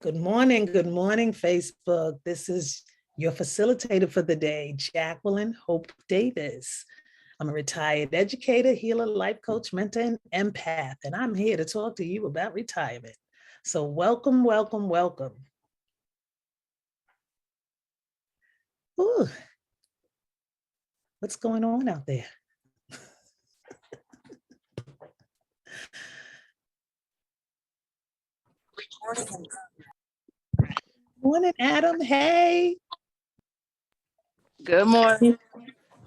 Good morning, Facebook. This is your facilitator for the day, Jacqueline Hope Davis. I'm a retired educator, healer, life coach, mentor, and empath, and I'm here to talk to you about retirement. So welcome, welcome, welcome. Ooh, what's going on out there? Morning, Adam. Hey. Good morning.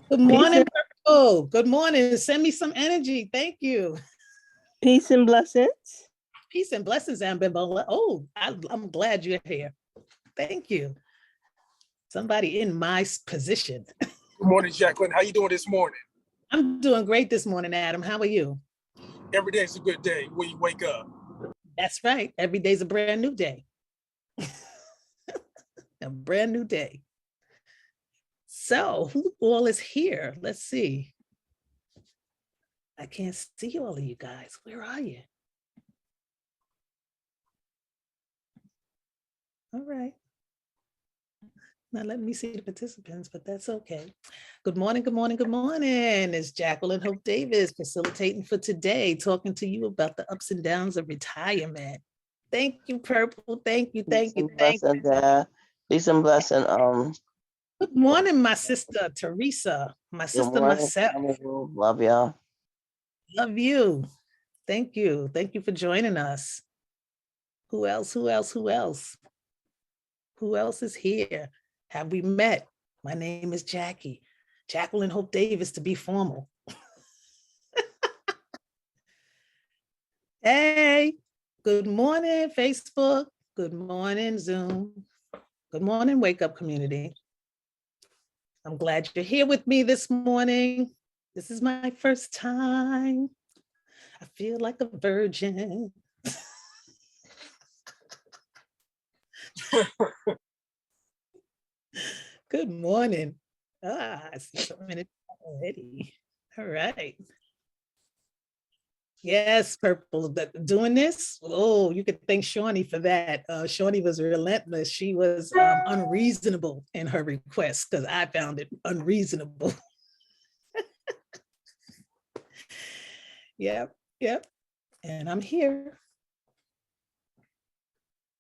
Good morning, Purple. Good morning. Send me some energy. Thank you. Peace and blessings. Peace and blessings, Ambimbola. Oh, I'm glad you're here. Thank you. Somebody in my position. Good morning, Jacqueline. How you doing this morning? I'm doing great this morning, Adam. How are you? Every day is a good day when you wake up. That's right. Every day's a brand new day. A brand new day. So who all is here? Let's see. I can't see all of you guys. Where are you? All right. Not letting me see the participants, but that's okay. Good morning, good morning, good morning. It's Jacqueline Hope Davis facilitating for today, talking to you about the ups and downs of retirement. Thank you, Purple. Thank you, thank you, thank you. Peace and blessing. Good morning, my sister, Teresa. My sister, myself. Love y'all. Love you. Thank you. Thank you for joining us. Who else? Who else? Who else? Who else is here? Have we met? My name is Jackie. Jacqueline Hope Davis, to be formal. Hey, good morning, Facebook. Good morning, Zoom. Good morning, Wake Up community. I'm glad you're here with me this morning. This is my first time. I feel like a virgin. Good morning. I see so many already. All right. Yes, Purple, doing this. Oh, you could thank Shawnee for that. Shawnee was relentless. She was unreasonable in her request because I found it unreasonable. Yep. And I'm here.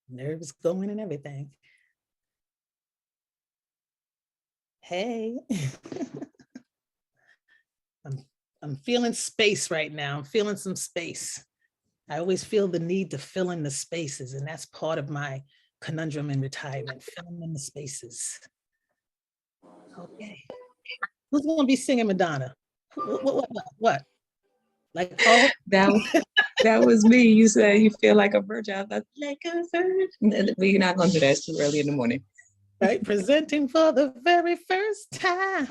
Nerves going and everything. Hey. I'm feeling space right now. I'm feeling some space. I always feel the need to fill in the spaces, and that's part of my conundrum in retirement, filling in the spaces. Okay. Who's going to be singing Madonna? What? Like, oh. That was me. You said you feel like a virgin. I thought, like a virgin. We're not going to do that. It's too early in the morning. Right, presenting for the very first time.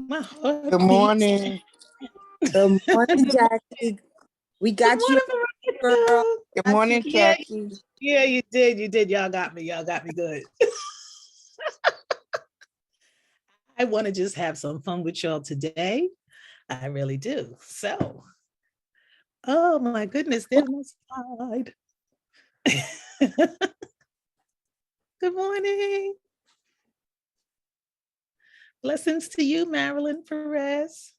Good morning. Good morning, Jackie. We got you, girl. Good morning, Jackie. Yeah, you did. Y'all got me good. I want to just have some fun with y'all today. I really do. So, oh my goodness, there's my slide. Good morning. Blessings to you, Marilyn Perez.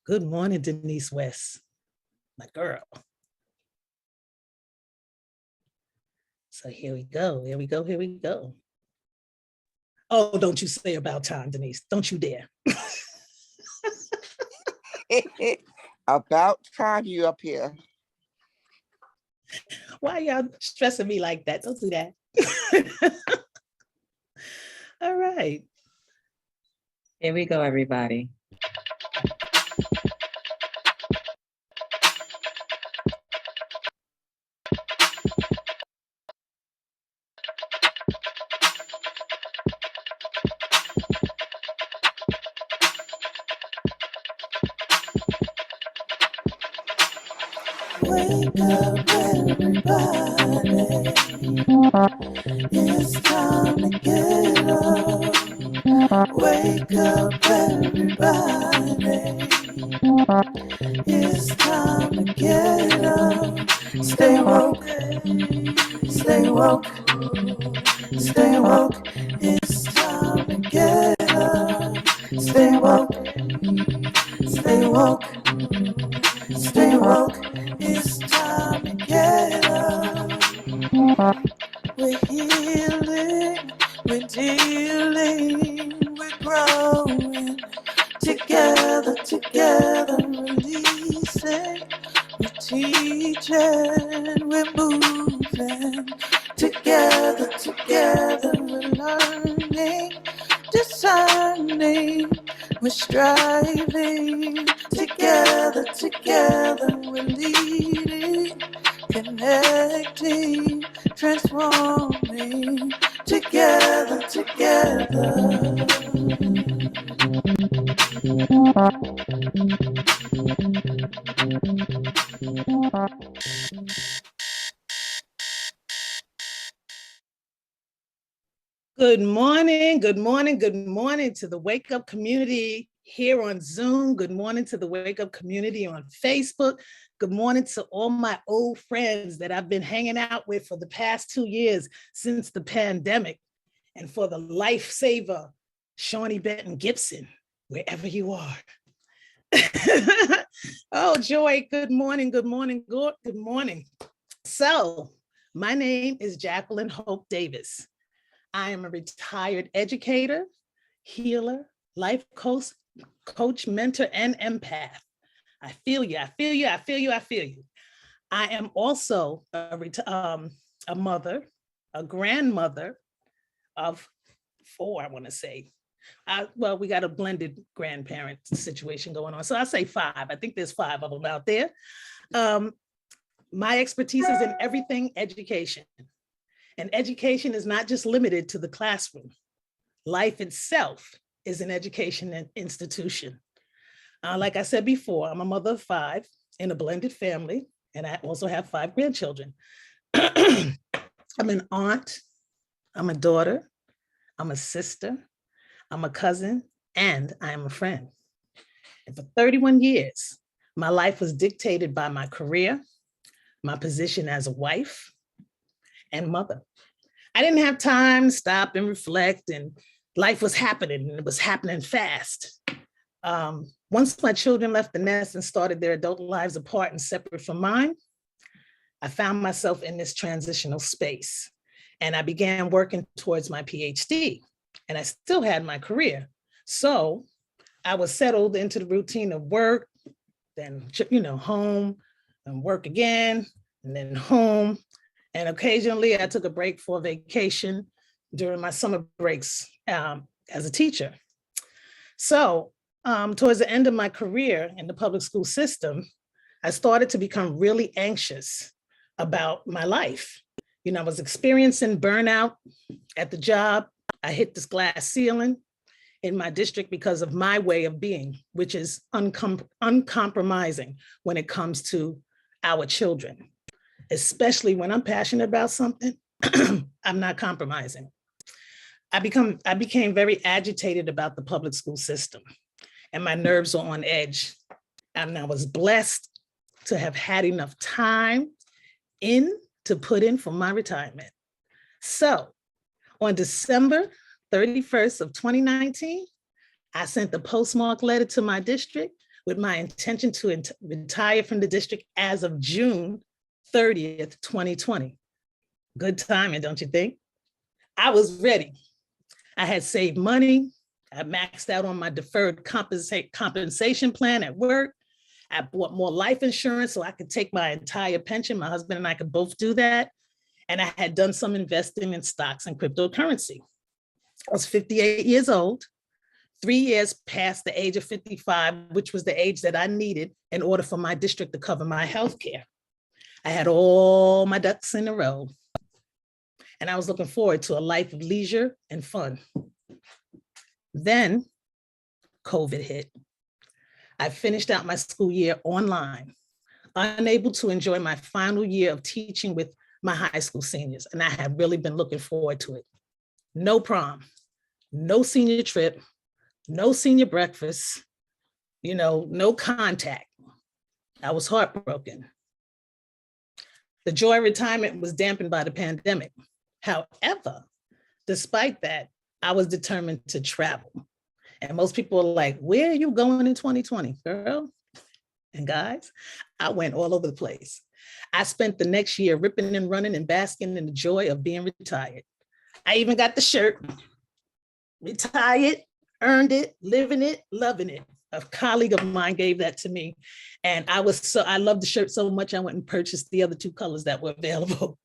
Good morning, Denise West, my girl. So here we go. Oh, don't you say about time, Denise. Don't you dare. About time you up here. Why y'all stressing me like that? Don't do that. All right. Here we go, everybody. Wake up, everybody. It's time to get up. Wake up, everybody. It's time to get up. Stay woke. Stay woke. Stay woke. It's time to get up. Stay woke. Stay woke. Stay woke. It's time to get up. We're healing. We're dealing. We're growing. Together, together, releasing, we're teaching, we're moving. Together, together, we're learning, discerning, we're striving. Together, together, we're leading, connecting, transforming. Together, together. Good morning, good morning, good morning to the Wake Up community here on Zoom. Good morning to the Wake Up community on Facebook. Good morning to all my old friends that I've been hanging out with for the past 2 years since the pandemic, and for the lifesaver, Shawnee Benton Gibson, wherever you are. Oh, Joy, good morning, good morning, good morning. So, my name is Jacqueline Hope Davis. I am a retired educator, healer, life coach, mentor, and empath. I feel you, I feel you, I feel you, I feel you. I am also a mother, a grandmother of 4, I want to say. Well, we got a blended grandparent situation going on. So I say 5. I think there's 5 of them out there. My expertise is in everything education. And education is not just limited to the classroom. Life itself is an education institution. Like I said before, I'm a mother of 5 in a blended family, and I also have 5 grandchildren. I'm an aunt, I'm a daughter, I'm a sister, I'm a cousin, and I'm a friend. And for 31 years, my life was dictated by my career, my position as a wife, and mother. I didn't have time to stop and reflect, and life was happening, and it was happening fast. Once my children left the nest and started their adult lives apart and separate from mine, I found myself in this transitional space, and I began working towards my PhD, and I still had my career. So I was settled into the routine of work, then, home and work again, and then home. And occasionally I took a break for vacation during my summer breaks as a teacher. So towards the end of my career in the public school system, I started to become really anxious about my life. I was experiencing burnout at the job. I hit this glass ceiling in my district because of my way of being, which is uncompromising when it comes to our children. Especially when I'm passionate about something, I'm not compromising. I became very agitated about the public school system, and my nerves were on edge. And I was blessed to have had enough time to put in for my retirement. So on December 31st of 2019, I sent the postmark letter to my district with my intention to retire from the district as of June 30th, 2020. Good timing, don't you think? I was ready. I had saved money. I maxed out on my deferred compensation plan at work. I bought more life insurance so I could take my entire pension. My husband and I could both do that. And I had done some investing in stocks and cryptocurrency. I was 58 years old, 3 years past the age of 55, which was the age that I needed in order for my district to cover my health care. I had all my ducks in a row, and I was looking forward to a life of leisure and fun. Then COVID hit. I finished out my school year online, unable to enjoy my final year of teaching with my high school seniors, and I had really been looking forward to it. No prom, no senior trip, no senior breakfast, no contact. I was heartbroken. The joy of retirement was dampened by the pandemic. However, despite that, I was determined to travel. And most people are like, where are you going in 2020, girl? And guys, I went all over the place. I spent the next year ripping and running and basking in the joy of being retired. I even got the shirt, retired, earned it, living it, loving it. A colleague of mine gave that to me. And I loved the shirt so much, I went and purchased the other 2 colors that were available.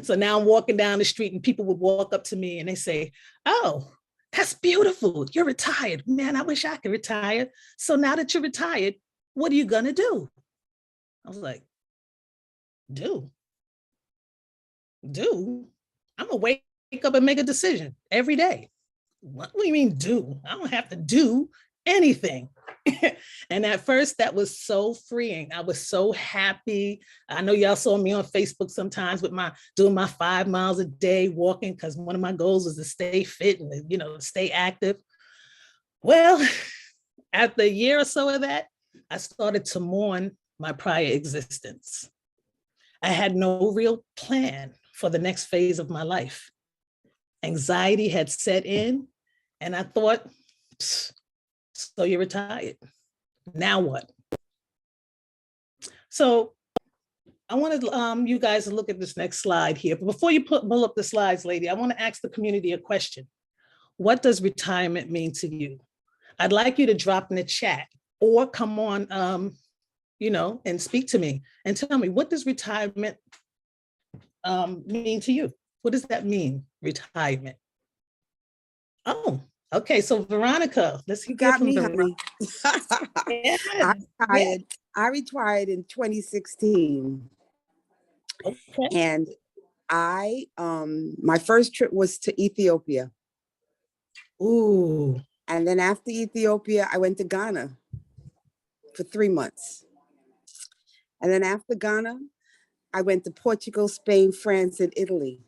So now I'm walking down the street and people would walk up to me and they say, oh, that's beautiful. You're retired. Man, I wish I could retire. So now that you're retired, what are you gonna do? I was like, do? I'm gonna wake up and make a decision every day. What do you mean do? I don't have to do anything. And at first that was so freeing. I was so happy. I know y'all saw me on Facebook sometimes with doing my 5 miles a day walking, because one of my goals was to stay fit and stay active. Well, after a year or so of that, I started to mourn my prior existence. I had no real plan for the next phase of my life. Anxiety had set in, and I thought, so you're retired. Now what? So I wanted you guys to look at this next slide here. But before you pull up the slides, lady, I want to ask the community a question. What does retirement mean to you? I'd like you to drop in the chat or come on, and speak to me and tell me, what does retirement mean to you? What does that mean, retirement? Oh, okay. So Veronica, let's You hear got from me, Veronica. honey. I retired in 2016. Okay. And my first trip was to Ethiopia. Ooh. And then after Ethiopia, I went to Ghana for 3 months. And then after Ghana, I went to Portugal, Spain, France, and Italy.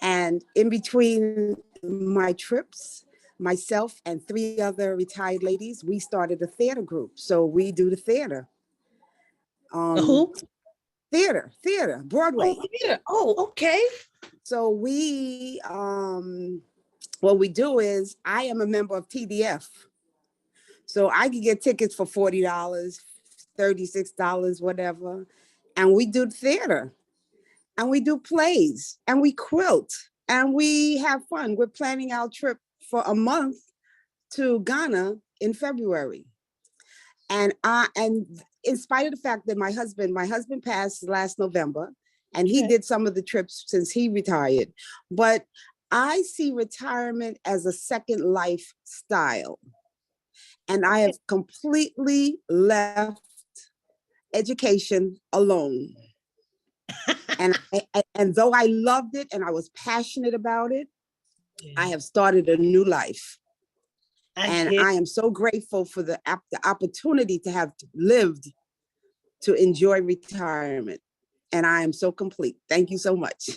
And in between my trips, myself and 3 other retired ladies, we started a theater group. So we do the theater. Who? Theater, Broadway. Oh, theater. Oh, okay. So what we do is, I am a member of TDF. So I can get tickets for $40, $36, whatever. And we do theater, and we do plays, and we quilt, and we have fun. We're planning our trip for a month to Ghana in February. And in spite of the fact that my husband passed last November, and he did some of the trips since he retired, but I see retirement as a second lifestyle. And I have completely left education alone. And though I loved it and I was passionate about it, I have started a new life. I am so grateful for the opportunity to have lived to enjoy retirement. And I am so complete. Thank you so much.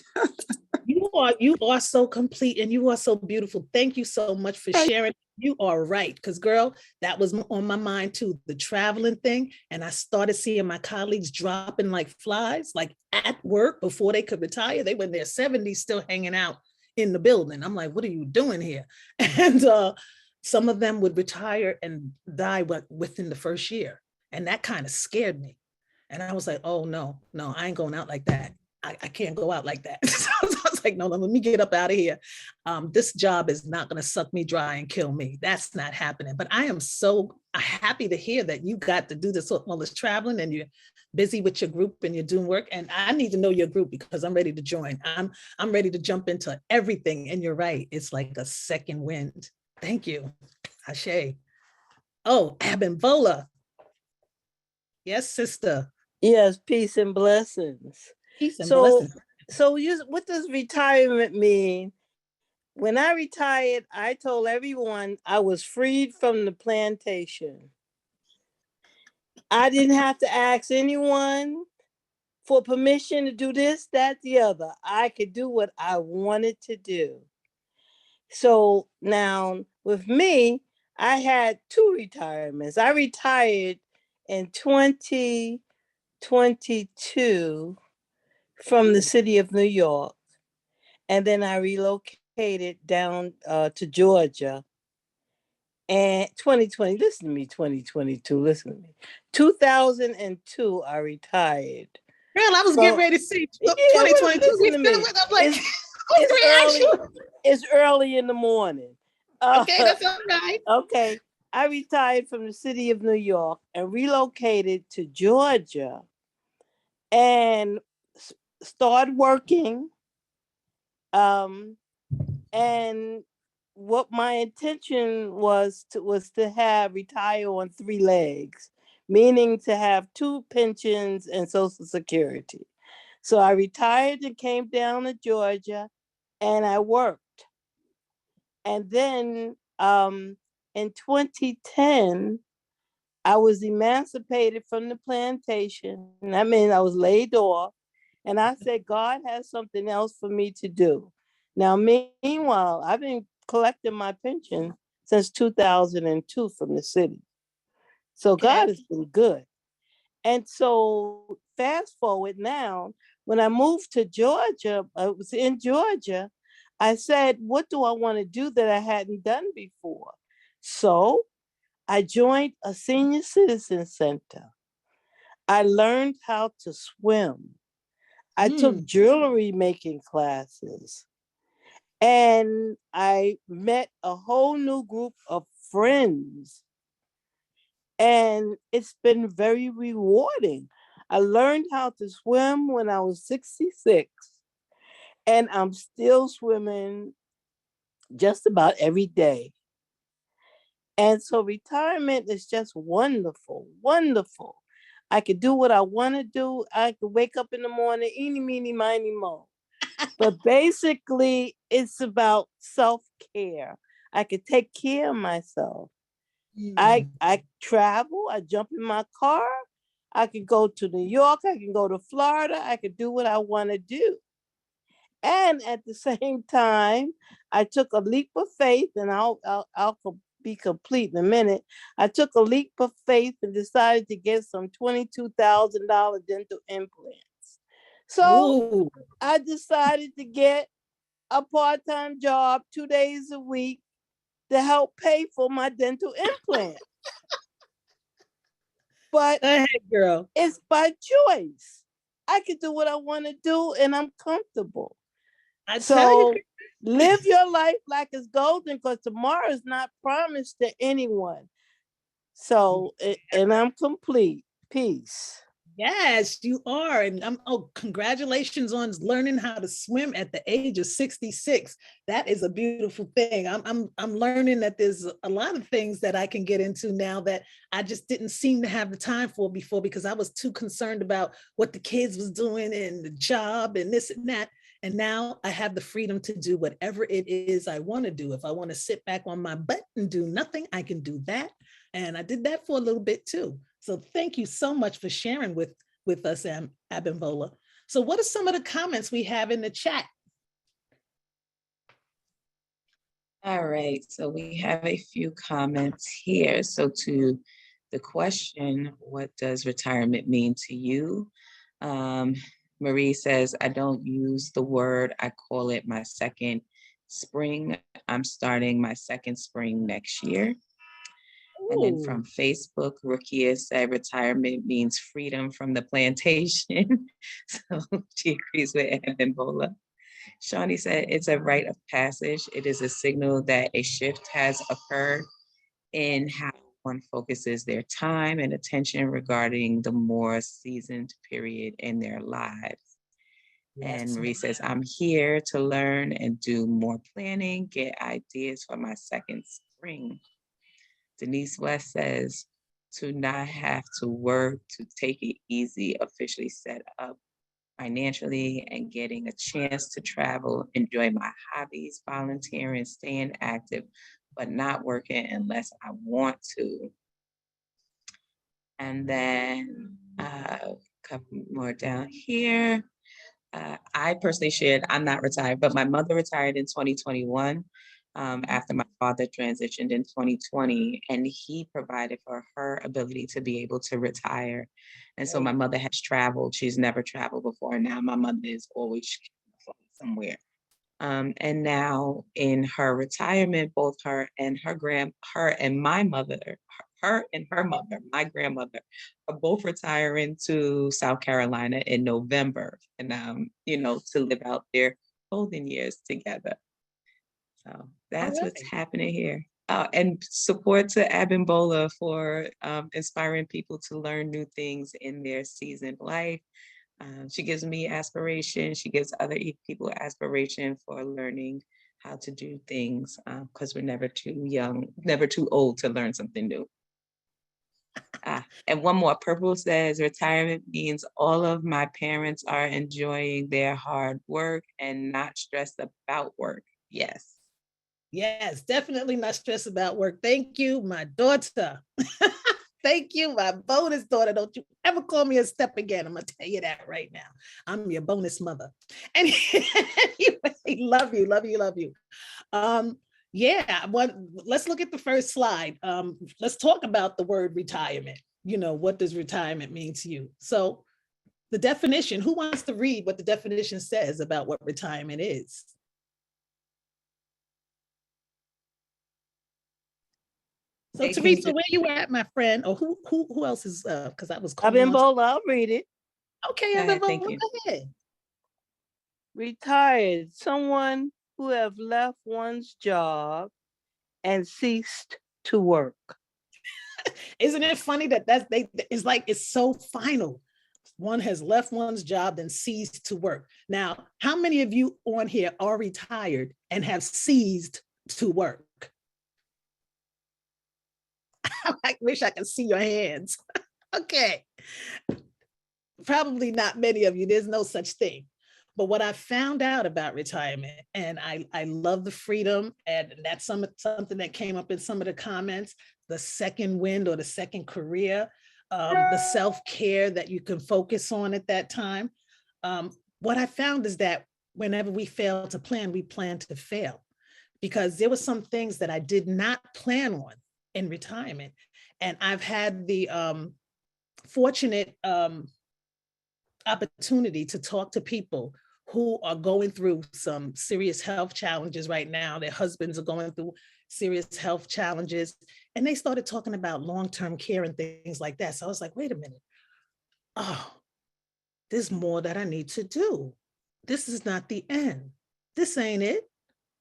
You are so complete, and you are so beautiful. Thank you so much for sharing. You are right, because girl, that was on my mind too, the traveling thing. And I started seeing my colleagues dropping like flies, like at work before they could retire. They were in their 70s still hanging out in the building. I'm like, what are you doing here? And some of them would retire and die within the first year. And that kind of scared me. And I was like, oh, no, I ain't going out like that. I can't go out like that. So I was like, no, let me get up out of here. This job is not going to suck me dry and kill me. That's not happening. But I am so happy to hear that you got to do all this traveling, and you're busy with your group and you're doing work. And I need to know your group, because I'm ready to join. I'm ready to jump into everything. And you're right. It's like a second wind. Thank you. Ashe. Oh, Abimbola. Yes, sister. Yes, peace and blessings. Peace and blessings. So what does retirement mean? When I retired, I told everyone I was freed from the plantation. I didn't have to ask anyone for permission to do this, that, the other. I could do what I wanted to do. So now with me, I had 2 retirements. I retired in 2022 from the city of New York. And then I relocated down to Georgia. And 2020, listen to me, 2022, listen to me. 2002, I retired. Girl, I was getting ready to say 2022. Listen to me. I'm like, It's early in the morning. Okay, that's all right. Okay. I retired from the city of New York and relocated to Georgia and started working. And what my intention was to have retire on 3 legs, meaning to have 2 pensions and Social Security. So I retired and came down to Georgia and I worked. And then in 2010, I was emancipated from the plantation. I mean, I was laid off. And I said, God has something else for me to do. Now, meanwhile, I've been collecting my pension since 2002 from the city. So God has been good. And so fast forward now, when I moved to Georgia, I was in Georgia, I said, what do I want to do that I hadn't done before? So I joined a senior citizen center. I learned how to swim. I took jewelry making classes. And I met a whole new group of friends. And it's been very rewarding. I learned how to swim when I was 66. And I'm still swimming just about every day. And so retirement is just wonderful, wonderful. I could do what I want to do. I could wake up in the morning, eeny, meeny, miny, mo. But basically, it's about self-care. I could take care of myself. I travel, I jump in my car. I could go to New York, I can go to Florida, I could do what I want to do. And at the same time, I took a leap of faith, and I'll be complete in a minute. I took a leap of faith and decided to get some $22,000 dental implants. So I decided to get a part-time job 2 days a week to help pay for my dental implant. But girl, it's by choice. I can do what I want to do and I'm comfortable. So live your life like it's golden, because tomorrow is not promised to anyone. So, and I'm complete. Peace. Yes, you are. And congratulations on learning how to swim at the age of 66. That is a beautiful thing. I'm learning that there's a lot of things that I can get into now that I just didn't seem to have the time for before, because I was too concerned about what the kids was doing and the job and this and that. And now I have the freedom to do whatever it is I want to do. If I want to sit back on my butt and do nothing, I can do that. And I did that for a little bit too. So thank you so much for sharing with us, Abimbola. So what are some of the comments we have in the chat? All right, so we have a few comments here. So to the question, what does retirement mean to you? Marie says, I don't use the word, I call it my second spring. I'm starting my second spring next year. And then from Facebook, Rukia said retirement means freedom from the plantation. So she agrees with Abimbola. Shawnee said it's a rite of passage. It is a signal that a shift has occurred in how one focuses their time and attention regarding the more seasoned period in their lives. Yes. And Marie says, I'm here to learn and do more planning, get ideas for my second spring. Denise West says, to not have to work, to take it easy, officially set up financially, and getting a chance to travel, enjoy my hobbies, volunteering, staying active, but not working unless I want to. And then a couple more down here. I personally shared, I'm not retired, but my mother retired in 2021. after my father transitioned in 2020, and he provided for her ability to be able to retire. And so my mother has traveled. She's never traveled before. Now my mother is always somewhere. And now in her retirement, both her and my mother, her and her mother, my grandmother, are both retiring to South Carolina in November, and to live out their golden years together. So that's what's happening here. And support to Abimbola for inspiring people to learn new things in their seasoned life. She gives me aspiration. She gives other people aspiration for learning how to do things, because we're never too young, never too old to learn something new. And one more, Purple says retirement means all of my parents are enjoying their hard work and not stressed about work. Yes. Yes, definitely not stressed about work. Thank you, my daughter. Thank you, my bonus daughter. Don't you ever call me a step again. I'm going to tell you that right now. I'm your bonus mother. And love you, love you, love you. Let's look at the first slide. Let's talk about the word retirement. What does retirement mean to you? So the definition, who wants to read what the definition says about what retirement is? So Teresa, where you at, my friend? Or who else is because I was calling Abimbola, I'll read it. Okay, Abimbola, go ahead. Retired, someone who have left one's job and ceased to work. Isn't it funny that it's so final? One has left one's job and ceased to work. Now, how many of you on here are retired and have ceased to work? I wish I could see your hands. Okay. Probably not many of you. There's no such thing. But what I found out about retirement, and I love the freedom, and that's something that came up in some of the comments, the second wind or the second career, the self-care that you can focus on at that time. What I found is that whenever we fail to plan, we plan to fail, because there were some things that I did not plan on in retirement. And I've had the fortunate opportunity to talk to people who are going through some serious health challenges right now. Their husbands are going through serious health challenges. And they started talking about long-term care and things like that. So I was like, wait a minute. Oh, there's more that I need to do. This is not the end. This ain't it.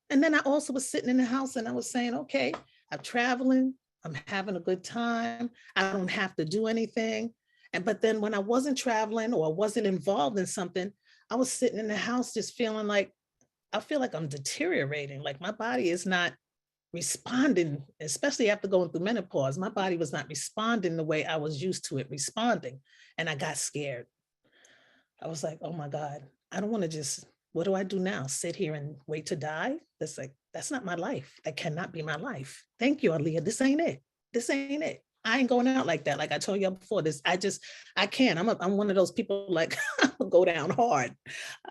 And then I also was sitting in the house and I was saying, okay, I'm traveling. I'm having a good time. I don't have to do anything. But then when I wasn't traveling or wasn't involved in something, I was sitting in the house just feeling like, I feel like I'm deteriorating. Like my body is not responding, especially after going through menopause. My body was not responding the way I was used to it responding. And I got scared. I was like, oh my God, I don't want to just, what do I do now? Sit here and wait to die? That's not my life. That cannot be my life. Thank you, Aaliyah. This ain't it. This ain't it. I ain't going out like that. Like I told you before, I can't. I'm one of those people like I'm gonna go down hard.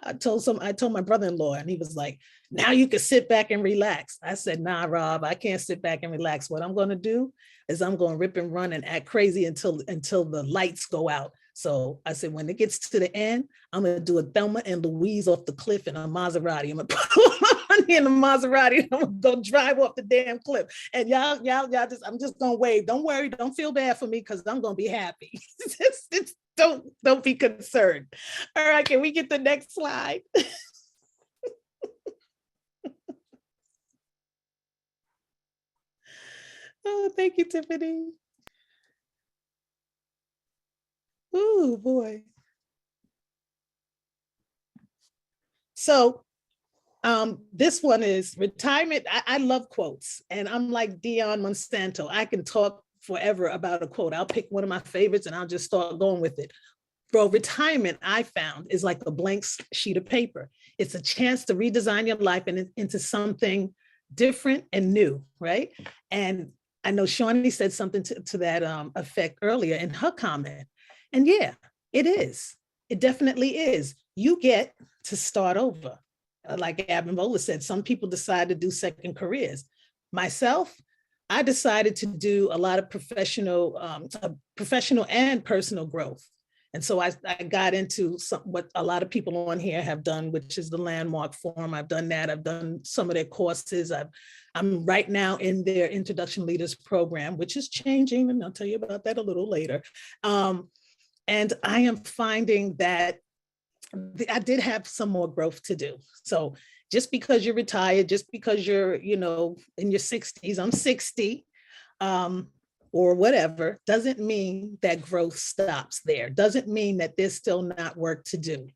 I told my brother-in-law, and he was like, now you can sit back and relax. I said, nah, Rob, I can't sit back and relax. What I'm gonna do is I'm gonna rip and run and act crazy until the lights go out. So I said, when it gets to the end, I'm gonna do a Thelma and Louise off the cliff in a Maserati. I'm gonna put my money in the Maserati and I'm gonna go drive off the damn cliff. And y'all I'm just gonna wave. Don't worry, don't feel bad for me because I'm gonna be happy. Don't be concerned. All right, can we get the next slide? Oh, thank you, Tiffany. Oh boy. So this one is retirement. I love quotes, and I'm like Dion Monsanto. I can talk forever about a quote. I'll pick one of my favorites and I'll just start going with it. Bro, retirement, I found, is like a blank sheet of paper. It's a chance to redesign your life into something different and new, right? And I know Shawnee said something to that effect earlier in her comment. And yeah, it is. It definitely is. You get to start over. like Abimbola said, some people decide to do second careers. Myself, I decided to do a lot of professional and personal growth. And so I got into what a lot of people on here have done, which is the Landmark Forum. I've done that. I've done some of their courses. I'm right now in their Introduction Leaders program, which is changing, and I'll tell you about that a little later. And I am finding that I did have some more growth to do. So just because you're retired, just because you're, in your 60s, I'm 60, or whatever, doesn't mean that growth stops there. Doesn't mean that there's still not work to do.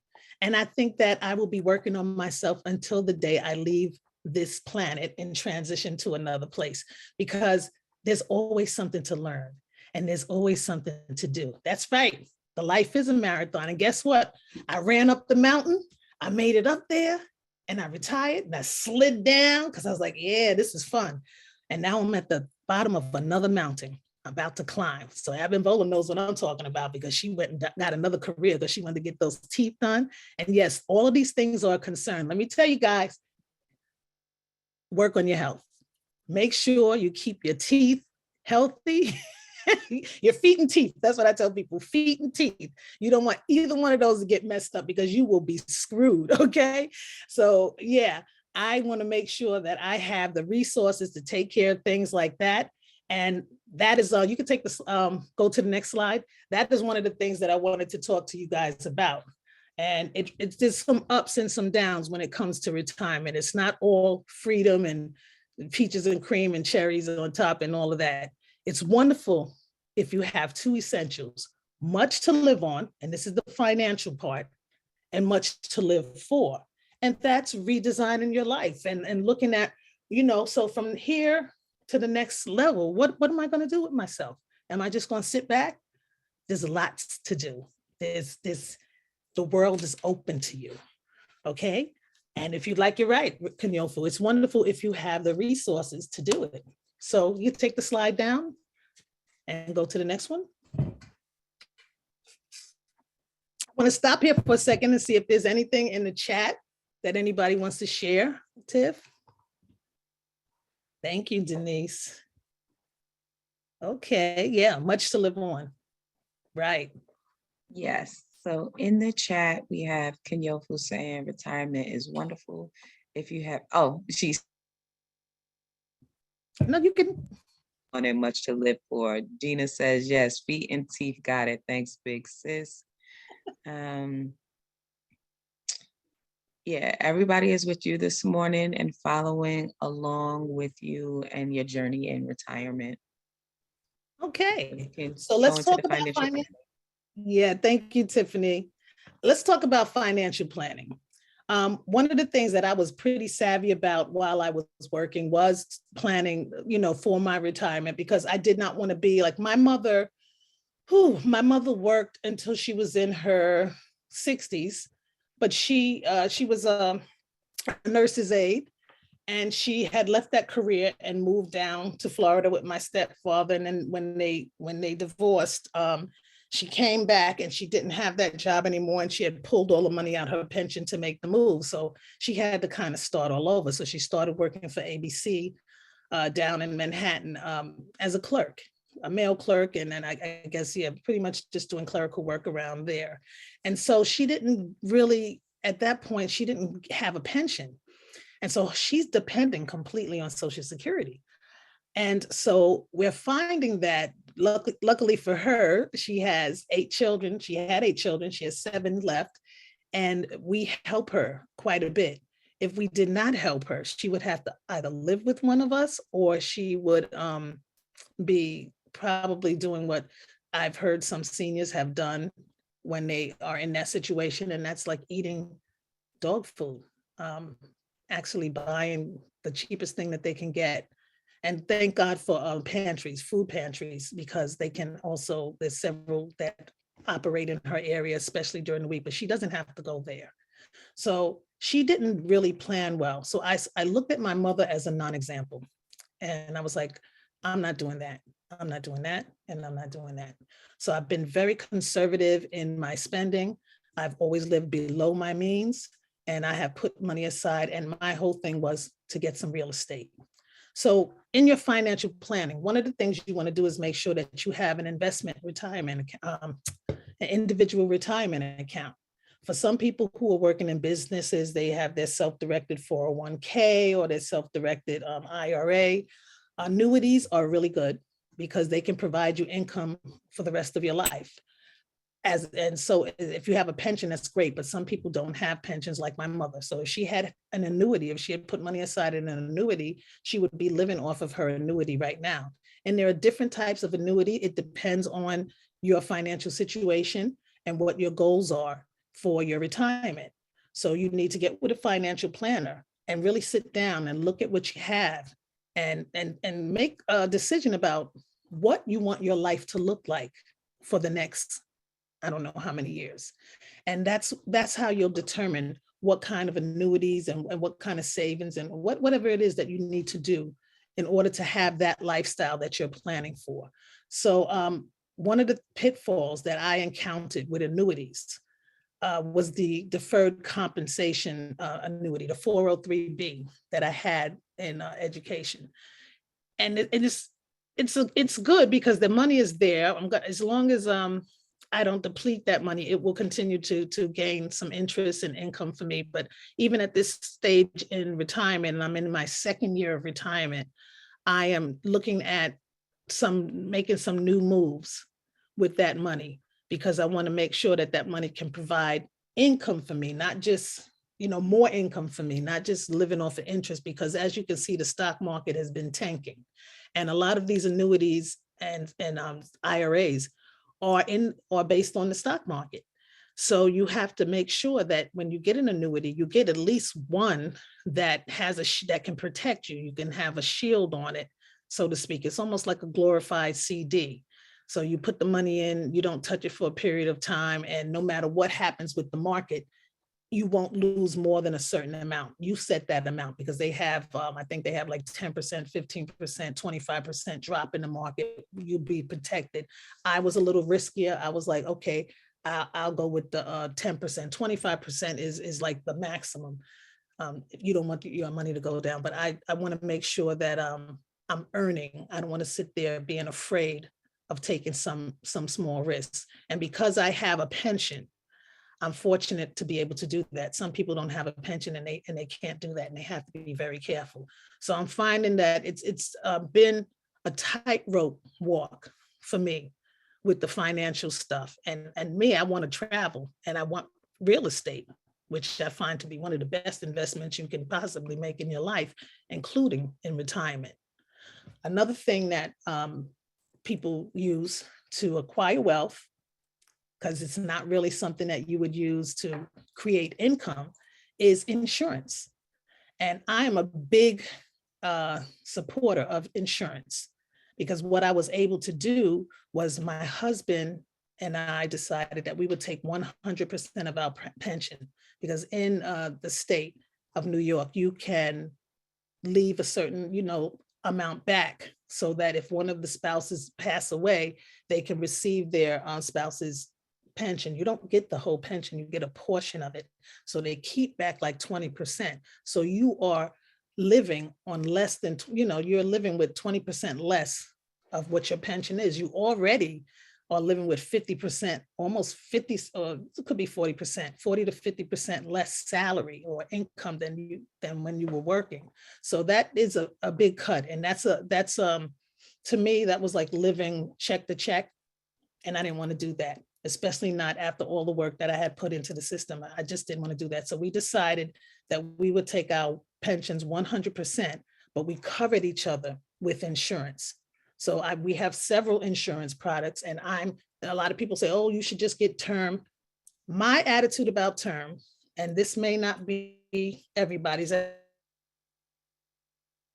And I think that I will be working on myself until the day I leave this planet and transition to another place, because there's always something to learn and there's always something to do. That's right. The life is a marathon. And guess what? I ran up the mountain, I made it up there, and I retired and I slid down because I was like, yeah, this is fun. And now I'm at the bottom of another mountain about to climb. So Abimbola knows what I'm talking about, because she went and got another career because she wanted to get those teeth done. And yes, all of these things are a concern. Let me tell you guys, work on your health. Make sure you keep your teeth healthy. Your feet and teeth. That's what I tell people, feet and teeth. You don't want either one of those to get messed up, because you will be screwed, okay? So yeah, I want to make sure that I have the resources to take care of things like that. And that is, you can take this, go to the next slide. That is one of the things that I wanted to talk to you guys about. And it's just some ups and some downs when it comes to retirement. It's not all freedom and peaches and cream and cherries on top and all of that. It's wonderful if you have two essentials: much to live on, and this is the financial part, and much to live for. And that's redesigning your life and looking at, so from here to the next level, what am I going to do with myself? Am I just going to sit back? There's lots to do. The world is open to you, okay? And if you like, you're right, Kenyofu, it's wonderful if you have the resources to do it. So you take the slide down and go to the next one. I want to stop here for a second and see if there's anything in the chat that anybody wants to share. Tiff? Thank you, Denise. Okay, yeah, much to live on. Right. Yes. So in the chat, we have Kenyofu saying retirement is wonderful. If you have, she's no, you can. On it, much to live for. Gina says, yes, feet and teeth, got it. Thanks, big sis. Yeah, everybody is with you this morning and following along with you and your journey in retirement. Okay, so let's talk about financial. Yeah, thank you, Tiffany. Let's talk about financial planning. One of the things that I was pretty savvy about while I was working was planning, for my retirement, because I did not want to be like my mother. My mother worked until she was in her 60s, but she was a nurse's aide, and she had left that career and moved down to Florida with my stepfather. And then when they divorced, she came back and she didn't have that job anymore, and she had pulled all the money out of her pension to make the move. So she had to kind of start all over. So she started working for ABC down in Manhattan as a clerk, a male clerk. And then I guess, pretty much just doing clerical work around there. And so she didn't really, at that point, she didn't have a pension. And so she's depending completely on Social Security. And so we're finding that luckily for her, she has 8 children. She had 8 children. She has 7 left. And we help her quite a bit. If we did not help her, she would have to either live with one of us, or she would be probably doing what I've heard some seniors have done when they are in that situation. And that's like eating dog food, actually buying the cheapest thing that they can get. And thank God for pantries, food pantries, because they can also, there's several that operate in her area, especially during the week, but she doesn't have to go there. So she didn't really plan well. So I looked at my mother as a non-example, and I was like, I'm not doing that. I'm not doing that. And I'm not doing that. So I've been very conservative in my spending. I've always lived below my means. and I have put money aside, and my whole thing was to get some real estate. So in your financial planning, one of the things you want to do is make sure that you have an investment retirement, an individual retirement account. For some people who are working in businesses, they have their self-directed 401k or their self-directed IRA. Annuities are really good because they can provide you income for the rest of your life. And so if you have a pension, that's great, but some people don't have pensions like my mother. So if she had an annuity, if she had put money aside in an annuity, she would be living off of her annuity right now. And there are different types of annuity. It depends on your financial situation and what your goals are for your retirement. So you need to get with a financial planner and really sit down and look at what you have and make a decision about what you want your life to look like for the next, I don't know how many years. And that's how you'll determine what kind of annuities and what kind of savings and whatever it is that you need to do in order to have that lifestyle that you're planning for. So one of the pitfalls that I encountered with annuities was the deferred compensation annuity, the 403B that I had in education. And it's good because the money is there. As long as I don't deplete that money, it will continue to gain some interest and income for me. But even at this stage in retirement, and I'm in my second year of retirement, I am looking at making some new moves with that money, because I want to make sure that that money can provide income for me, not just, more income for me, not just living off of interest, because as you can see, the stock market has been tanking. And a lot of these annuities and IRAs are based on the stock market. So you have to make sure that when you get an annuity, you get at least one that that can protect you. You can have a shield on it, so to speak. It's almost like a glorified CD. So you put the money in, you don't touch it for a period of time, and no matter what happens with the market, you won't lose more than a certain amount. You set that amount because they have, I think they have like 10%, 15%, 25% drop in the market. You'll be protected. I was a little riskier. I was like, okay, I'll go with the 10%. 25% is like the maximum. You don't want your money to go down, but I want to make sure that I'm earning. I don't want to sit there being afraid of taking some small risks. And because I have a pension, I'm fortunate to be able to do that. Some people don't have a pension and they can't do that, and they have to be very careful. So I'm finding that it's been a tightrope walk for me with the financial stuff. And me, I want to travel and I want real estate, which I find to be one of the best investments you can possibly make in your life, including in retirement. Another thing that people use to acquire wealth, because it's not really something that you would use to create income, is insurance. And I am a big supporter of insurance, because what I was able to do was my husband and I decided that we would take 100% of our pension, because in the state of New York, you can leave a certain, amount back, so that if one of the spouses pass away, they can receive their spouse's pension. You don't get the whole pension, you get a portion of it. So they keep back like 20%. So you are living on less than, you're living with 20% less of what your pension is. You already are living with 50%, almost 50, or it could be 40%, 40 to 50% less salary or income than when you were working. So that is a big cut. And that's to me, that was like living check to check. And I didn't want to do that, especially not after all the work that I had put into the system. I just didn't want to do that. So we decided that we would take our pensions 100%, but we covered each other with insurance. So we have several insurance products, and a lot of people say, oh, you should just get term. My attitude about term, and this may not be everybody's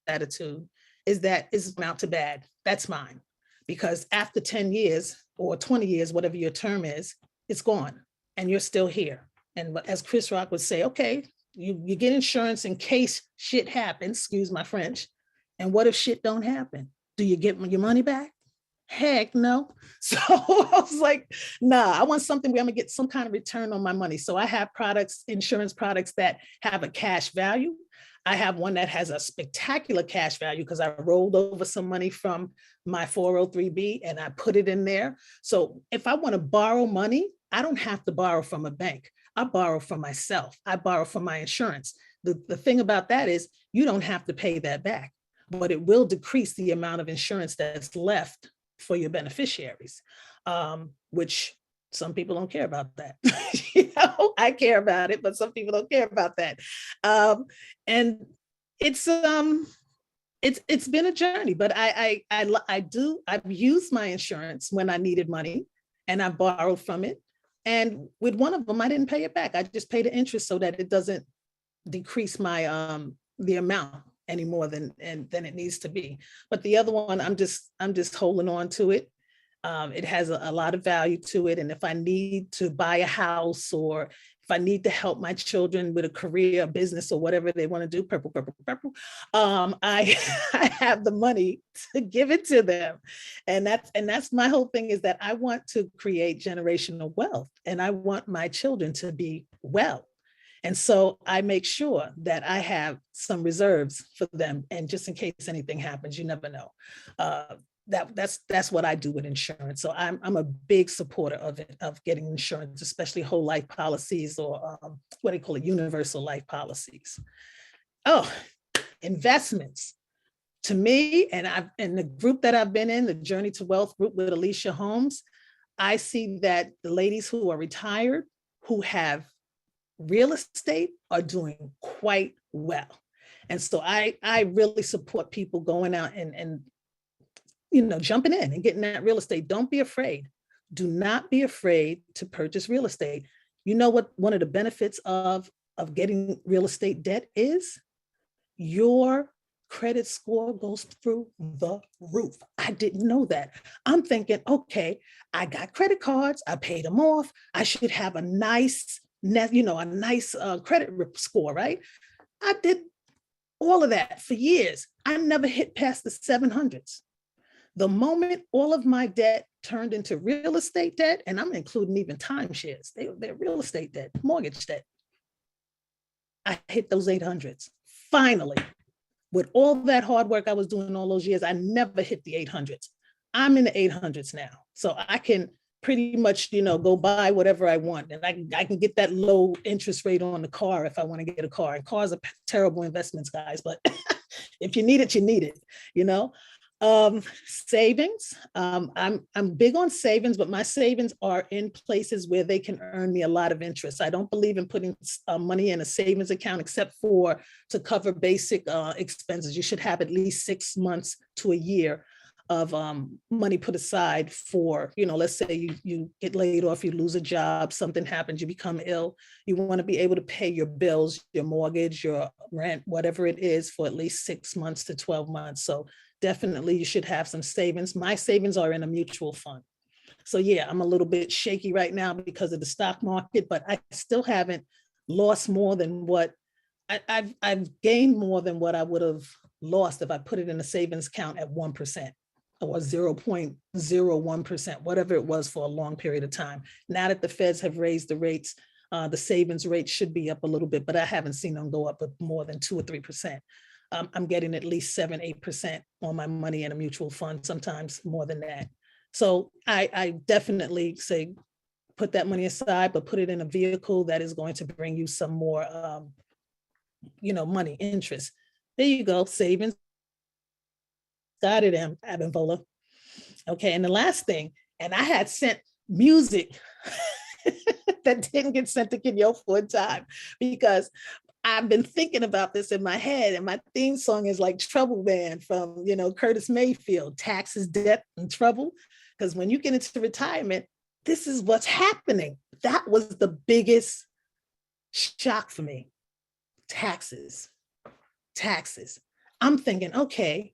attitude, is that it's amount to bad. That's mine. Because after 10 years or 20 years, whatever your term is, it's gone and you're still here. And as Chris Rock would say, okay, you get insurance in case shit happens, excuse my French. And what if shit don't happen? Do you get your money back? Heck no. So I was like, nah, I want something where I'm gonna get some kind of return on my money. So I have products, insurance products that have a cash value. I have one that has a spectacular cash value because I rolled over some money from my 403B and I put it in there. So if I want to borrow money, I don't have to borrow from a bank. I borrow from myself. I borrow from my insurance. The thing about that is you don't have to pay that back, but it will decrease the amount of insurance that's left for your beneficiaries, which some people don't care about that. You know, I care about it, but some people don't care about that. And it's been a journey, but I've used my insurance when I needed money and I borrowed from it. And with one of them, I didn't pay it back. I just paid the interest so that it doesn't decrease my the amount any more than it needs to be. But the other one, I'm just holding on to it. It has a lot of value to it. And if I need to buy a house or if I need to help my children with a career, a business, or whatever they want to do, purple, I have the money to give it to them. And that's my whole thing, is that I want to create generational wealth and I want my children to be well. And so I make sure that I have some reserves for them. And just in case anything happens, you never know. That's what I do with insurance. So I'm a big supporter of it, of getting insurance, especially whole life policies or what they call it, universal life policies. Oh, investments. To me, and in the group that I've been in, the Journey to Wealth group with Alicia Holmes, I see that the ladies who are retired, who have real estate, are doing quite well. And so I really support people going out and jumping in and getting that real estate. Don't be afraid. Do not be afraid to purchase real estate. You know what one of the benefits of getting real estate debt is? Your credit score goes through the roof. I didn't know that. I'm thinking, okay, I got credit cards, I paid them off. I should have a nice credit score, right? I did all of that for years. I never hit past the 700s. The moment all of my debt turned into real estate debt, and I'm including even timeshares, they're real estate debt, mortgage debt, I hit those 800s. Finally, with all that hard work I was doing all those years, I never hit the 800s. I'm in the 800s now. So I can pretty much, go buy whatever I want. And I can get that low interest rate on the car if I want to get a car. And cars are terrible investments, guys, but if you need it, you need it, savings. I'm big on savings, but my savings are in places where they can earn me a lot of interest. I don't believe in putting money in a savings account except for to cover basic expenses. You should have at least 6 months to a year of money put aside for, let's say you get laid off, you lose a job, something happens, you become ill. You want to be able to pay your bills, your mortgage, your rent, whatever it is, for at least 6 months to 12 months. So definitely you should have some savings. My savings are in a mutual fund. So yeah, I'm a little bit shaky right now because of the stock market, but I still haven't lost more than what I've gained more than what I would have lost if I put it in a savings account at 1%. Or 0.01%, whatever it was for a long period of time. Now that the feds have raised the rates, the savings rate should be up a little bit, but I haven't seen them go up with more than 2 or 3%. I'm getting at least 7, 8% on my money in a mutual fund, sometimes more than that. So I definitely say, put that money aside, but put it in a vehicle that is going to bring you some more, money, interest. There you go, savings. Got it, Abimbola. Okay, and the last thing, and I had sent music that didn't get sent to Kenyo for a time because I've been thinking about this in my head, and my theme song is like Trouble Band from, Curtis Mayfield, Taxes, Debt, and Trouble. Because when you get into retirement, this is what's happening. That was the biggest shock for me. Taxes. I'm thinking, okay,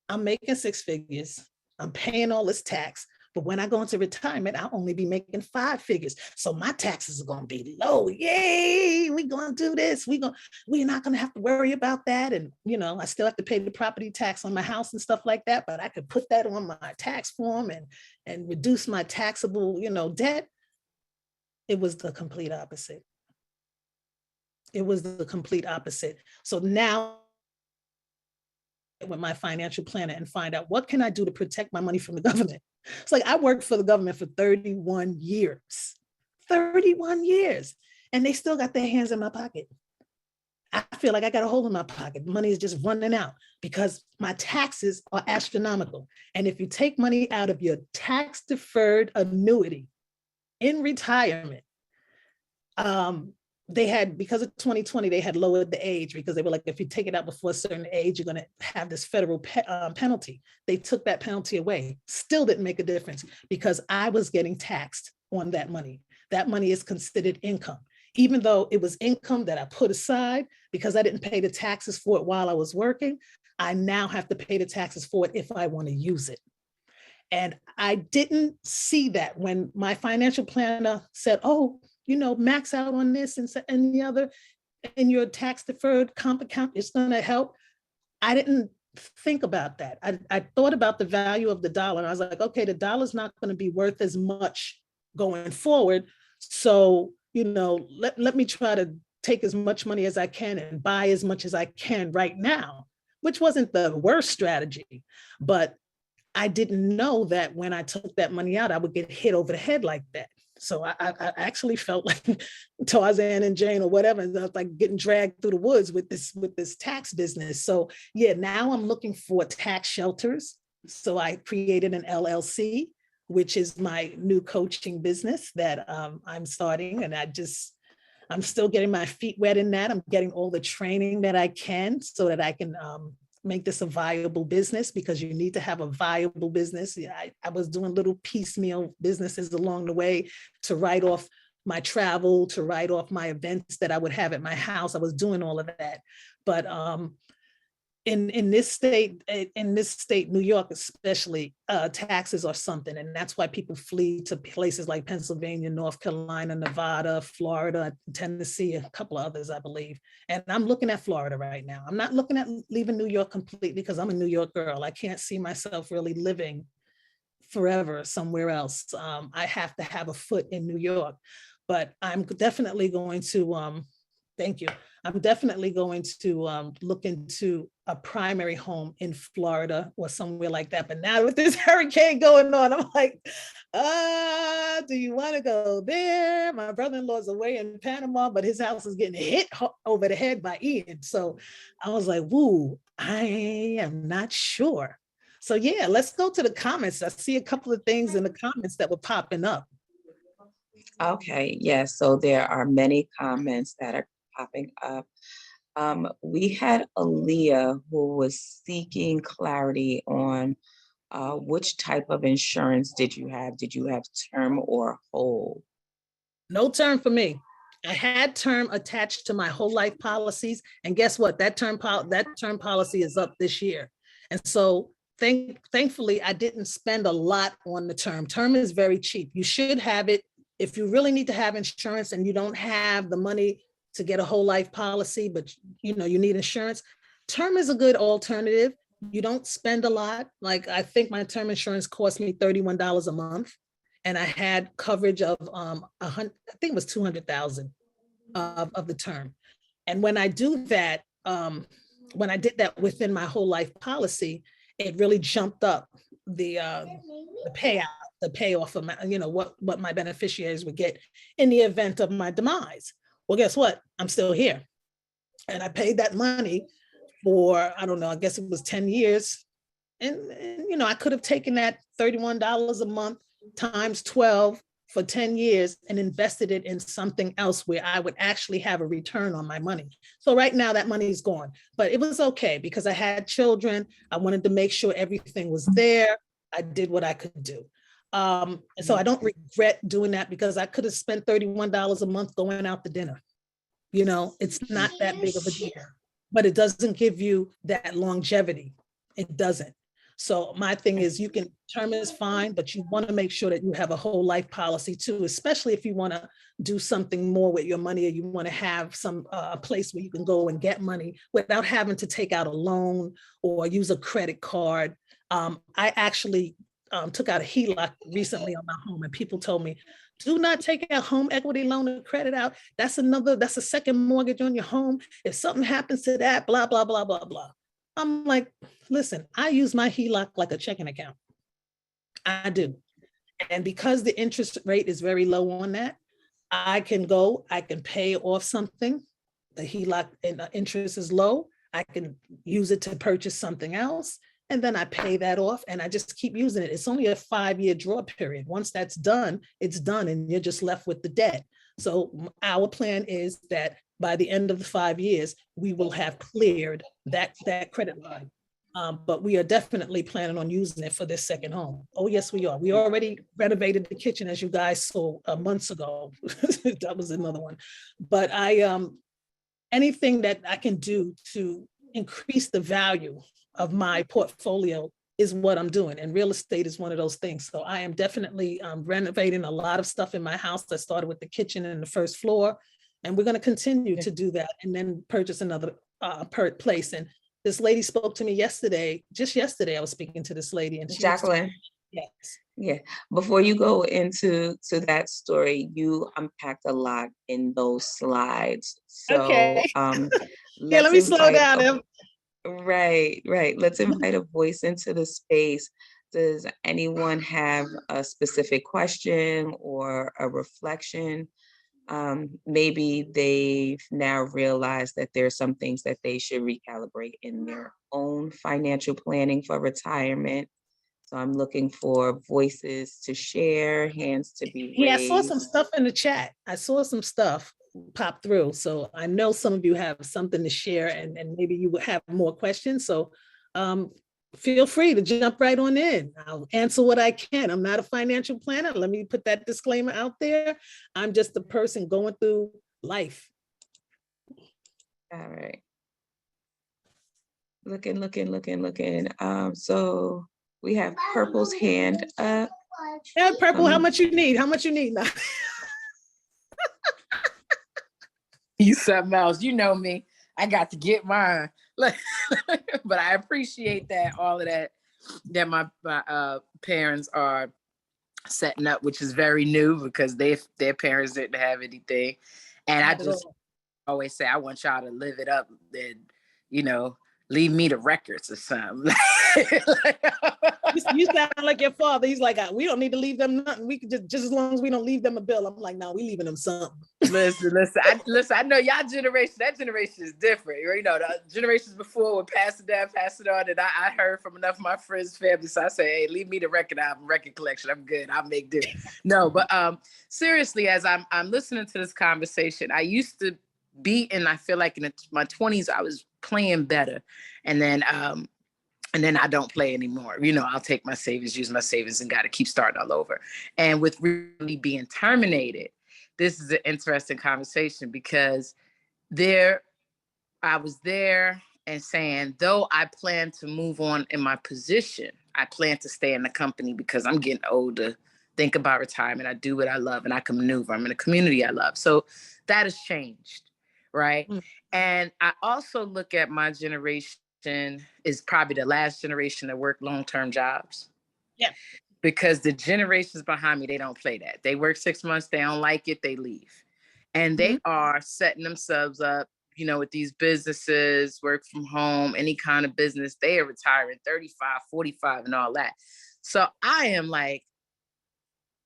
I'm making 6 figures. I'm paying all this tax. But when I go into retirement, I'll only be making 5 figures. So my taxes are going to be low. Yay, we're going to do this. We're not going to have to worry about that. And, you know, I still have to pay the property tax on my house and stuff like that, but I could put that on my tax form and reduce my taxable, you know, debt. It was the complete opposite. It was the complete opposite. So now with my financial planner and find out what can I do to protect my money from the government. It's like I worked for the government for 31 years, 31 years, and they still got their hands in my pocket. I feel like I got a hole in my pocket. Money is just running out because my taxes are astronomical. And if you take money out of your tax deferred annuity in retirement, they had, because of 2020, they had lowered the age because they were like, if you take it out before a certain age, you're going to have this federal penalty. They took that penalty away. Still didn't make a difference because I was getting taxed on that money. That money is considered income, even though it was income that I put aside because I didn't pay the taxes for it while I was working. I now have to pay the taxes for it if I want to use it. And I didn't see that when my financial planner said, oh, you know, max out on this and the other, and your tax deferred comp account is going to help. I didn't think about that. I thought about the value of the dollar. And I was like, okay, the dollar's not going to be worth as much going forward. So, you know, let me try to take as much money as I can and buy as much as I can right now, which wasn't the worst strategy. But I didn't know that when I took that money out, I would get hit over the head like that. So I actually felt like Tarzan and Jane or whatever, and I was like getting dragged through the woods with this tax business. So yeah, now I'm looking for tax shelters. So I created an LLC, which is my new coaching business that I'm starting. And I'm still getting my feet wet in that. I'm getting all the training that I can so that I can make this a viable business, because you need to have a viable business. Yeah, I was doing little piecemeal businesses along the way to write off my travel, to write off my events that I would have at my house. I was doing all of that. But in this state, New York especially, taxes are something. And that's why people flee to places like Pennsylvania, North Carolina, Nevada, Florida, Tennessee, a couple of others, I believe. And I'm looking at Florida right now. I'm not looking at leaving New York completely because I'm a New York girl. I can't see myself really living forever somewhere else. I have to have a foot in New York, but I'm definitely going to, thank you. I'm definitely going to look into a primary home in Florida or somewhere like that. But now with this hurricane going on, I'm like, do you want to go there? My brother-in-law's away in Panama, but his house is getting hit over the head by Ian. So I was like, woo, I am not sure. So yeah, let's go to the comments. I see a couple of things in the comments that were popping up. Okay, yes, so there are many comments that are popping up. We had Aaliyah who was seeking clarity on which type of insurance did you have? Did you have term or whole? No term for me. I had term attached to my whole life policies. And guess what? That term policy is up this year. And so thankfully, I didn't spend a lot on the term. Term is very cheap. You should have it. If you really need to have insurance and you don't have the money to get a whole life policy, but you know, you need insurance, term is a good alternative. You don't spend a lot. Like I think my term insurance cost me $31 a month. And I had coverage of, I think it was 200,000 of the term. And when I do that, when I did that within my whole life policy, it really jumped up the payout, the payoff of my, you know, what my beneficiaries would get in the event of my demise. Well, guess what? I'm still here. And I paid that money for, I don't know, I guess it was 10 years. And you know, I could have taken that $31 a month times 12 for 10 years and invested it in something else where I would actually have a return on my money. So right now that money is gone, but it was okay because I had children. I wanted to make sure everything was there. I did what I could do. And so I don't regret doing that because I could have spent $31 a month going out to dinner. You know, it's not that big of a deal, but it doesn't give you that longevity. It doesn't. So my thing is, you can, term is fine, but you want to make sure that you have a whole life policy too, especially if you want to do something more with your money, or you want to have some a place where you can go and get money without having to take out a loan or use a credit card. I actually took out a HELOC recently on my home, and people told me, do not take out home equity loan and credit out. That's a second mortgage on your home. If something happens to that, blah, blah, blah, blah, blah. I'm like, listen, I use my HELOC like a checking account. I do. And because the interest rate is very low on that, I can pay off something. The HELOC interest is low. I can use it to purchase something else. And then I pay that off, and I just keep using it. It's only a 5-year draw period. Once that's done, it's done, and you're just left with the debt. So our plan is that by the end of the 5 years, we will have cleared that credit line. But we are definitely planning on using it for this second home. Oh, yes, we are. We already renovated the kitchen, as you guys saw months ago. That was another one. But anything that I can do to increase the value of my portfolio is what I'm doing. And real estate is one of those things. So I am definitely renovating a lot of stuff in my house. I started with the kitchen and the first floor, and we're going to continue to do that, and then purchase another place. And this lady spoke to me yesterday, just yesterday, I was speaking to this lady, and Jacqueline. Yes. Yeah. Before you go into that story, you unpacked a lot in those slides. So okay. Yeah, let me slow down. Right. Let's invite a voice into the space. Does anyone have a specific question or a reflection? Maybe they've now realized that there are some things that they should recalibrate in their own financial planning for retirement. So I'm looking for voices to share, hands to be raised. Yeah, I saw some stuff in the chat. I saw some stuff pop through. So I know some of you have something to share, and maybe you would have more questions. So feel free to jump right on in. I'll answer what I can. I'm not a financial planner. Let me put that disclaimer out there. I'm just a person going through life. All right. Looking. So we have Purple's hand up. Yeah, Purple, how much you need? How much you need now? You something else. You know me. I got to get mine. But I appreciate that, all of that my parents are setting up, which is very new because their parents didn't have anything. And I just always say, I want y'all to live it up and, leave me the records or something. You sound like your father. He's like, we don't need to leave them nothing. We can just as long as we don't leave them a bill. I'm like, no, we leaving them something. Listen. I know y'all generation. That generation is different. The generations before would pass it down, pass it on. And I heard from enough of my friends' family. So I say, hey, leave me the record collection. I'm good. I'll make do. No, but seriously, as I'm listening to this conversation, I used to be, and I feel like in my 20s, I was playing better. And then I don't play anymore. I'll take my savings, use my savings, and got to keep starting all over. And with really being terminated, this is an interesting conversation because I was there and saying, though I plan to move on in my position, I plan to stay in the company because I'm getting older, think about retirement. I do what I love and I can maneuver. I'm in a community I love. So that has changed, right? Mm. And I also look at my generation is probably the last generation that work long-term jobs. Yeah. Because the generations behind me, they don't play that. They work 6 months, they don't like it, they leave. And they are setting themselves up, with these businesses, work from home, any kind of business. They are retiring 35, 45 and all that. So I am like,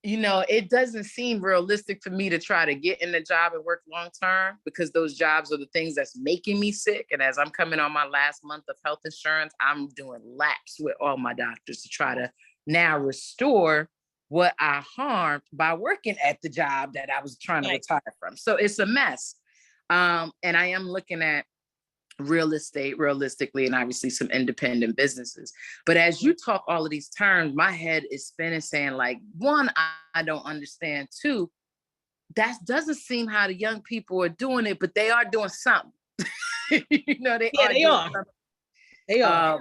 it doesn't seem realistic for me to try to get in the job and work long-term because those jobs are the things that's making me sick. And as I'm coming on my last month of health insurance, I'm doing laps with all my doctors to try to now restore what I harmed by working at the job that I was trying to retire from. So it's a mess. And I am looking at real estate realistically, and obviously some independent businesses. But as you talk all of these terms, my head is spinning saying like, one, I don't understand. Two, that doesn't seem how the young people are doing it, but they are doing something. They are. They are.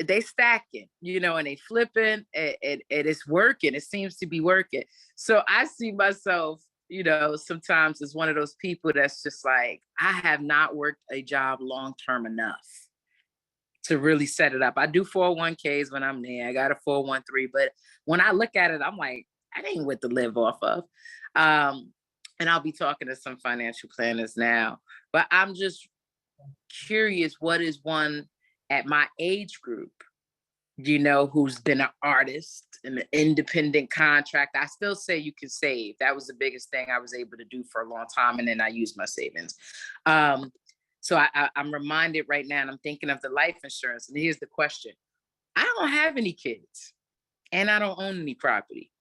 they stacking, you know, and they flipping, and it's working. It seems to be working. So I see myself, you know, sometimes as one of those people that's just like, I have not worked a job long-term enough to really set it up. I do 401ks when I'm there. I got a 413, but when I look at it, I'm like, I ain't what to live off of. And I'll be talking to some financial planners now, but I'm just curious, what is one at my age group, you know, who's been an artist and an independent contractor? I still say you can save. That was the biggest thing I was able to do for a long time. And then I used my savings. So I'm reminded right now, and I'm thinking of the life insurance. And here's the question. I don't have any kids and I don't own any property.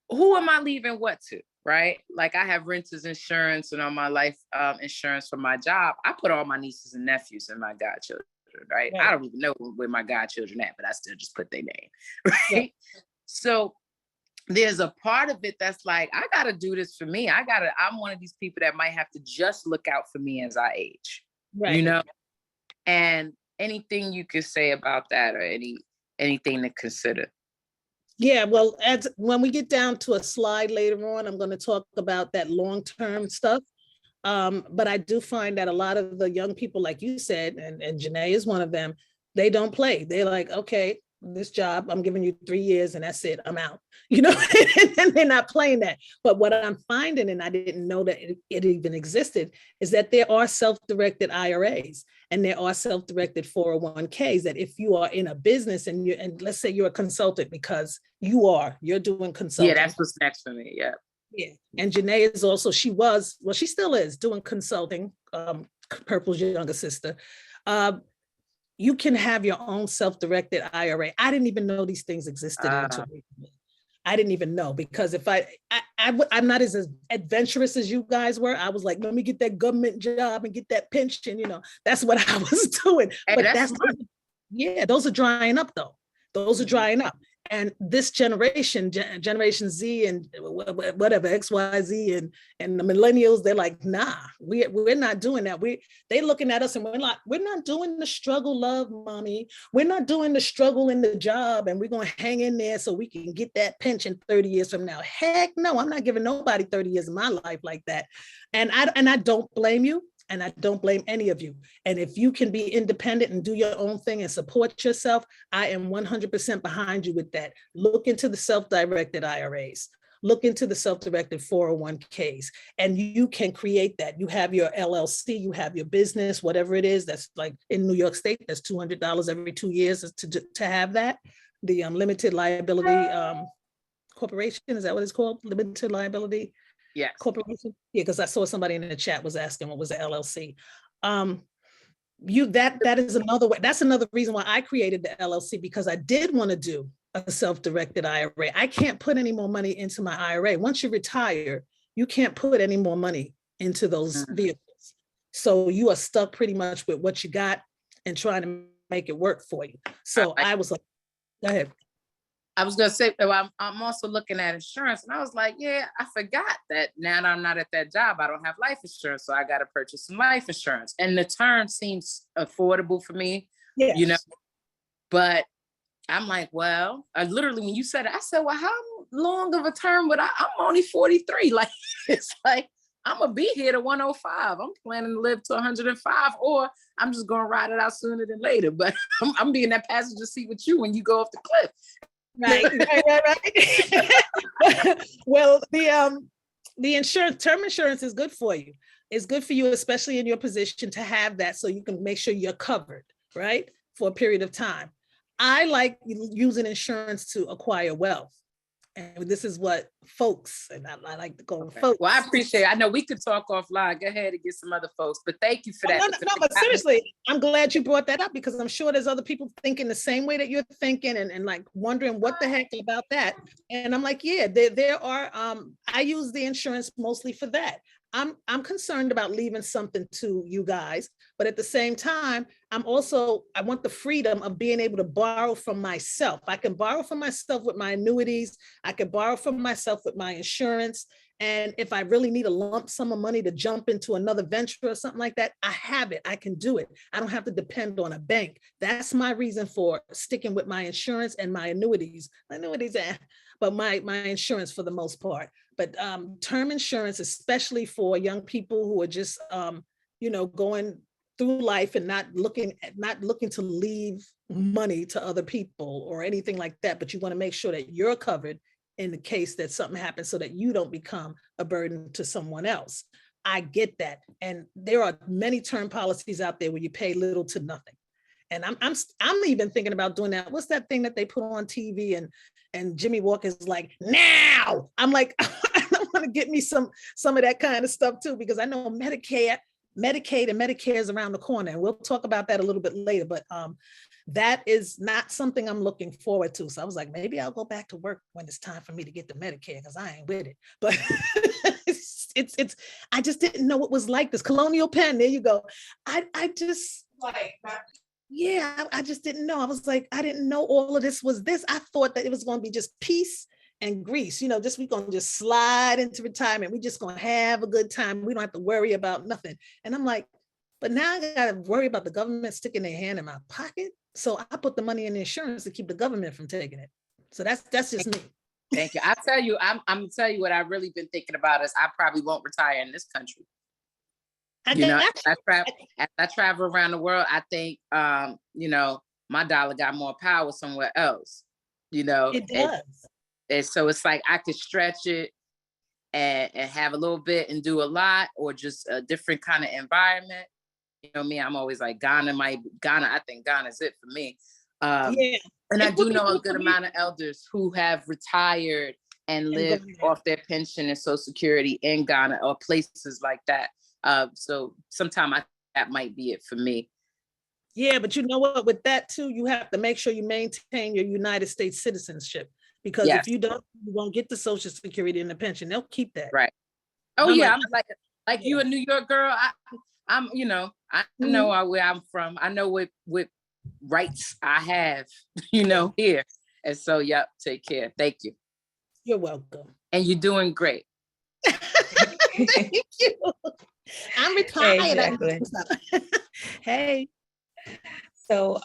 Who am I leaving what to? Right? Like I have renters insurance and on my life insurance for my job. I put all my nieces and nephews and my godchildren, right? I don't even know where my godchildren at, but I still just put their name, right? Yeah. So there's a part of it that's like, I got to do this for me. I'm one of these people that might have to just look out for me as I age, you know? And anything you could say about that, or anything to consider? Yeah, well, when we get down to a slide later on, I'm going to talk about that long-term stuff. But I do find that a lot of the young people, like you said, and Janae is one of them, they don't play. They're like, okay, this job, I'm giving you 3 years and that's it, I'm out, you know, and they're not playing that. But what I'm finding, and I didn't know that it even existed, is that there are self-directed IRAs and there are self-directed 401ks that if you are in a business and let's say you're a consultant, because you're doing consulting. Yeah, that's what's next for me, yeah. Yeah, and Janae is also, she still is doing consulting, Purple's younger sister. You can have your own self-directed IRA. I didn't even know these things existed until recently. I didn't even know, because if I'm not as adventurous as you guys were. I was like, let me get that government job and get that pension, you know, that's what I was doing. Hey, but those are drying up though. Those are drying up. And this generation Z and whatever, XYZ and the millennials, they're like, nah, we're not doing that. They're looking at us and we're not doing the struggle, love, mommy. We're not doing the struggle in the job, and we're going to hang in there so we can get that pension 30 years from now. Heck no, I'm not giving nobody 30 years of my life like that. And I don't blame you. And I don't blame any of you. And if you can be independent and do your own thing and support yourself, I am 100% behind you with that. Look into the self-directed IRAs. Look into the self-directed 401ks. And you can create that. You have your LLC, you have your business, whatever it is. That's like in New York State, that's $200 every 2 years to have that. The limited liability corporation, is that what it's called? Limited liability. Yeah, corporation. Yeah, because I saw somebody in the chat was asking what was the LLC. That is another way. That's another reason why I created the LLC, because I did want to do a self-directed IRA. I can't put any more money into my IRA. Once you retire, you can't put any more money into those vehicles. So you are stuck pretty much with what you got and trying to make it work for you. So I was like, go ahead. I was going to say, I'm also looking at insurance, and I was like, yeah, I forgot that now that I'm not at that job, I don't have life insurance. So I got to purchase some life insurance. And the term seems affordable for me, you know, but I'm like, well, I literally, when you said it, I said, well, how long of a term would I'm only 43. Like, it's like, I'm going to be here to 105. I'm planning to live to 105, or I'm just going to ride it out sooner than later. But I'm being that passenger seat with you when you go off the cliff. Right. Well, the insurance, term insurance is good for you. It's good for you, especially in your position, to have that so you can make sure you're covered, right, for a period of time. I like using insurance to acquire wealth. And this is what folks, and I like to go with folks. Well, I appreciate it. I know we could talk offline. Go ahead and get some other folks, but thank you for that. No, but seriously, I'm glad you brought that up, because I'm sure there's other people thinking the same way that you're thinking and like wondering what the heck about that. And I'm like, yeah, there are, I use the insurance mostly for that. I'm concerned about leaving something to you guys, but at the same time, I want the freedom of being able to borrow from myself. I can borrow from myself with my annuities. I can borrow from myself with my insurance. And if I really need a lump sum of money to jump into another venture or something like that, I have it. I can do it. I don't have to depend on a bank. That's my reason for sticking with my insurance and my annuities. But my insurance for the most part. But term insurance, especially for young people who are just, going through life and not looking to leave money to other people or anything like that. But you want to make sure that you're covered in the case that something happens so that you don't become a burden to someone else. I get that. And there are many term policies out there where you pay little to nothing. And I'm even thinking about doing that. What's that thing that they put on TV and Jimmy Walker's like, now? I'm like, I want to get me some of that kind of stuff too, because I know Medicaid, and Medicare is around the corner. And we'll talk about that a little bit later, but that is not something I'm looking forward to. So I was like, maybe I'll go back to work when it's time for me to get the Medicare, because I ain't with it. But it's I just didn't know what was like this. Colonial Penn, there you go. I just like, yeah, I just didn't know. I was like, I didn't know all of this was this. I thought that it was going to be just peace and grease, we're going to just slide into retirement. We just going to have a good time. We don't have to worry about nothing. And I'm like, but now I got to worry about the government sticking their hand in my pocket. So I put the money in the insurance to keep the government from taking it. So that's just me. Thank you. I'll tell you, I'm gonna tell you what I've really been thinking about is I probably won't retire in this country. As I travel around the world, I think, my dollar got more power somewhere else, It does. And so it's like I could stretch it and have a little bit and do a lot, or just a different kind of environment. Me, I'm always like Ghana. I think Ghana is it for me. And I do know a good amount of elders who have retired and live off their pension and Social Security in Ghana or places like that. So sometime that might be it for me. Yeah, but you know what? With that too, you have to make sure you maintain your United States citizenship, because if you don't, you won't get the Social Security and the pension. They'll keep that. Right. Oh yeah, I'm like you, a New York girl. I know where I'm from. I know what rights I have, here. And so, take care. Thank you. You're welcome. And you're doing great. Thank you. I'm retired. Hey. So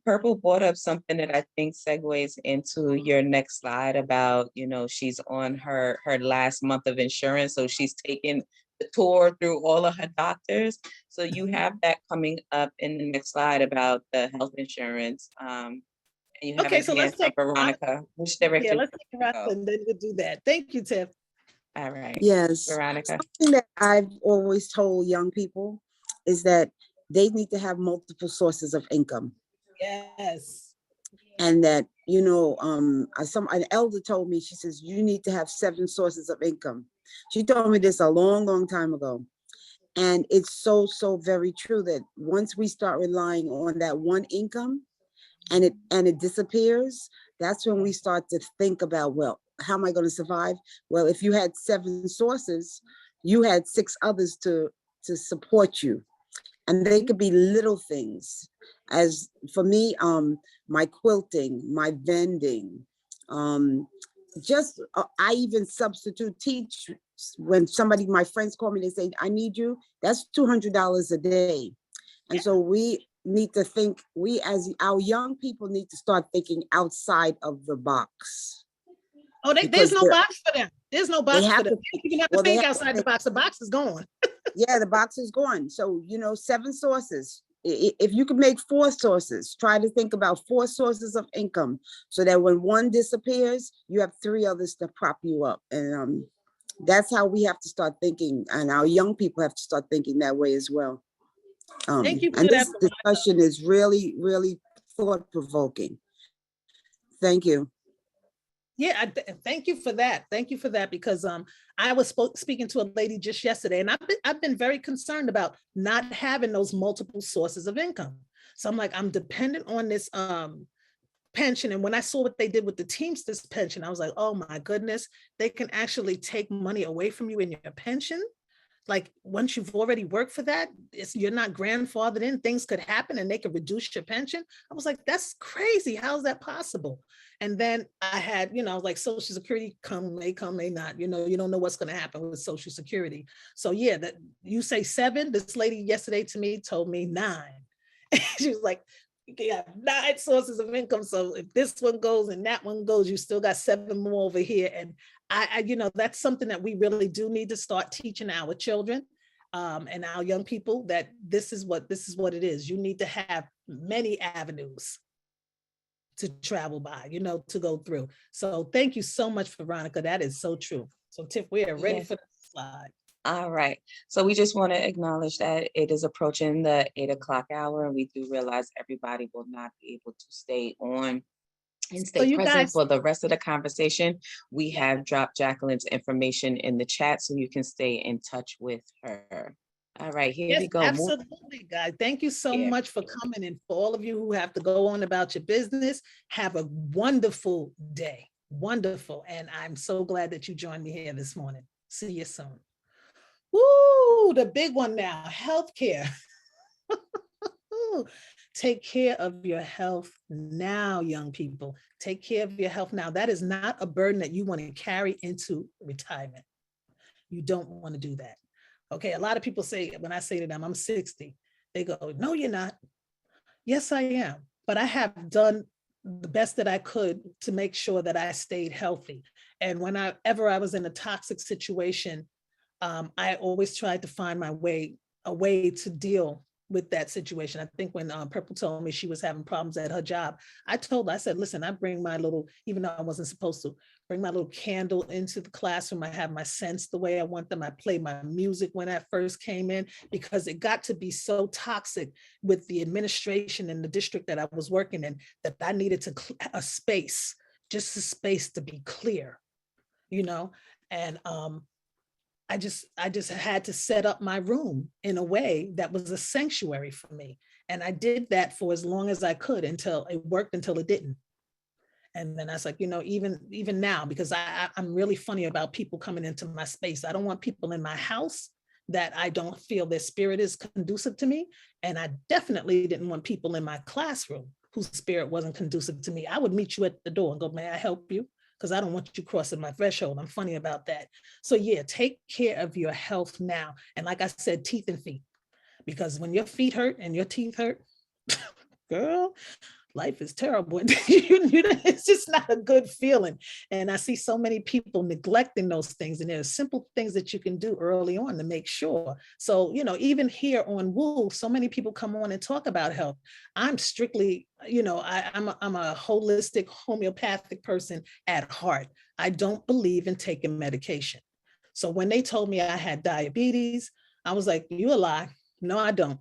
Purple brought up something that I think segues into your next slide about, she's on her last month of insurance. So she's taking the tour through all of her doctors. So you have that coming up in the next slide about the health insurance. And you have so let's take Veronica. Which direction? Yeah, let's take Veronica and then we'll do that. Thank you, Tiff. All right. Yes. Veronica. Something that I've always told young people is that they need to have multiple sources of income. Yes. And that, an elder told me, she says, you need to have 7 sources of income. She told me this a long, long time ago. And it's so, so very true that once we start relying on that one income and it disappears, that's when we start to think about, well, how am I going to survive? Well, if you had 7 sources, you had 6 others to support you. And they could be little things. As for me, my quilting, my vending, I even substitute teach. When my friends call me, they say, I need you. That's $200 a day. And so we need to think, our young people need to start thinking outside of the box. Oh, there's no box for them. There's no box for them. You have to think outside the box. The box is gone. Yeah, the box is gone. So, 7 sources. If you could make 4 sources, try to think about 4 sources of income so that when one disappears, you have 3 others to prop you up. And that's how we have to start thinking. And our young people have to start thinking that way as well. Thank you. And this discussion is really, really thought-provoking. Thank you. Yeah, thank you for that. Thank you for that, because I was speaking to a lady just yesterday, and I've been very concerned about not having those multiple sources of income. So I'm like, I'm dependent on this pension. And when I saw what they did with the Teamsters pension, I was like, oh my goodness, they can actually take money away from you in your pension. Like once you've already worked for that, you're not grandfathered in, things could happen and they could reduce your pension. I was like, that's crazy. How is that possible? And then I had, like Social Security come, may not, you don't know what's going to happen with Social Security. So yeah, that you say 7, this lady yesterday to me told me 9. She was like, you have 9 sources of income. So if this one goes and that one goes, you still got 7 more over here. And I that's something that we really do need to start teaching our children and our young people, that this is what it is. You need to have many avenues to travel by, to go through. So thank you so much, Veronica. That is so true. So Tiff, we are ready for the slide. All right. So we just want to acknowledge that it is approaching the 8 o'clock hour, and we do realize everybody will not be able to stay on and stay present for the rest of the conversation. We have dropped Jacqueline's information in the chat so you can stay in touch with her. All right, here we go. Absolutely, guys. Thank you so much for coming, and for all of you who have to go on about your business, have a wonderful day. Wonderful. And I'm so glad that you joined me here this morning. See you soon. Woo, the big one now, healthcare. Take care of your health now, young people. Take care of your health now. That is not a burden that you want to carry into retirement. You don't want to do that. Okay, a lot of people say, when I say to them, I'm 60, they go, no, you're not. Yes, I am. But I have done the best that I could to make sure that I stayed healthy. And whenever I was in a toxic situation, I always tried to find a way to deal with that situation. I think when Purple told me she was having problems at her job, I said, listen, I bring my little, even though I wasn't supposed to, bring my little candle into the classroom. I have my scents the way I want them. I play my music when I first came in, because it got to be so toxic with the administration in the district that I was working in, that I needed a space, just a space to be clear, and I just had to set up my room in a way that was a sanctuary for me. And I did that for as long as I could until it worked, until it didn't. And then I was like, even now, because I'm really funny about people coming into my space. I don't want people in my house that I don't feel their spirit is conducive to me. And I definitely didn't want people in my classroom whose spirit wasn't conducive to me. I would meet you at the door and go, may I help you? Because I don't want you crossing my threshold. I'm funny about that. So yeah, take care of your health now. And like I said, teeth and feet, because when your feet hurt and your teeth hurt, girl, life is terrible. It's just not a good feeling. And I see so many people neglecting those things. And there's simple things that you can do early on to make sure. So, even here on WOO, so many people come on and talk about health. I'm strictly, I'm a holistic homeopathic person at heart. I don't believe in taking medication. So when they told me I had diabetes, I was like, you a lie. No, I don't.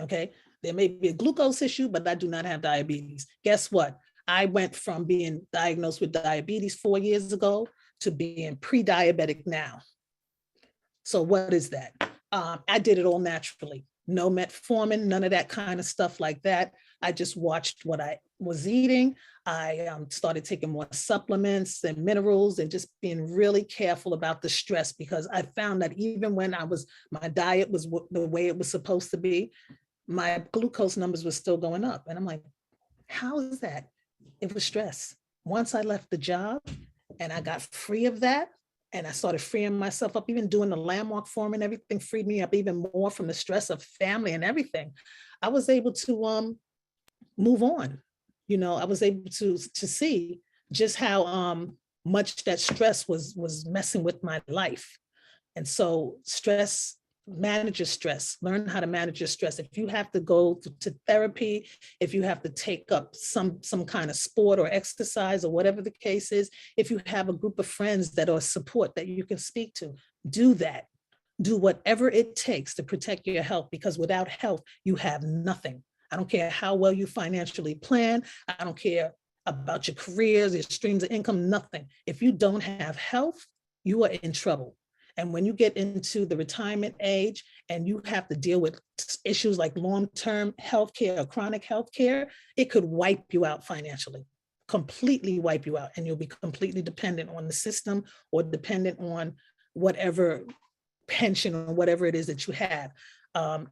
Okay. There may be a glucose issue, but I do not have diabetes. Guess what? I went from being diagnosed with diabetes 4 years ago to being pre-diabetic now. So what is that? I did it all naturally. No metformin, none of that kind of stuff like that. I just watched what I was eating. I started taking more supplements and minerals and just being really careful about the stress, because I found that even when my diet was the way it was supposed to be, my glucose numbers were still going up. And I'm like, how is that? It was stress. Once I left the job and I got free of that, and I started freeing myself up, even doing the landmark form and everything freed me up even more from the stress of family and everything. I was able to move on. I was able to see just how much that stress was messing with my life. And so manage your stress, learn how to manage your stress. If you have to go to therapy, if you have to take up some kind of sport or exercise or whatever the case is, if you have a group of friends that are support that you can speak to, do that. Do whatever it takes to protect your health, because without health, you have nothing. I don't care how well you financially plan. I don't care about your careers, your streams of income, nothing. If you don't have health, you are in trouble. And when you get into the retirement age and you have to deal with issues like long-term healthcare or chronic healthcare, it could wipe you out financially, completely wipe you out. And you'll be completely dependent on the system or dependent on whatever pension or whatever it is that you have. And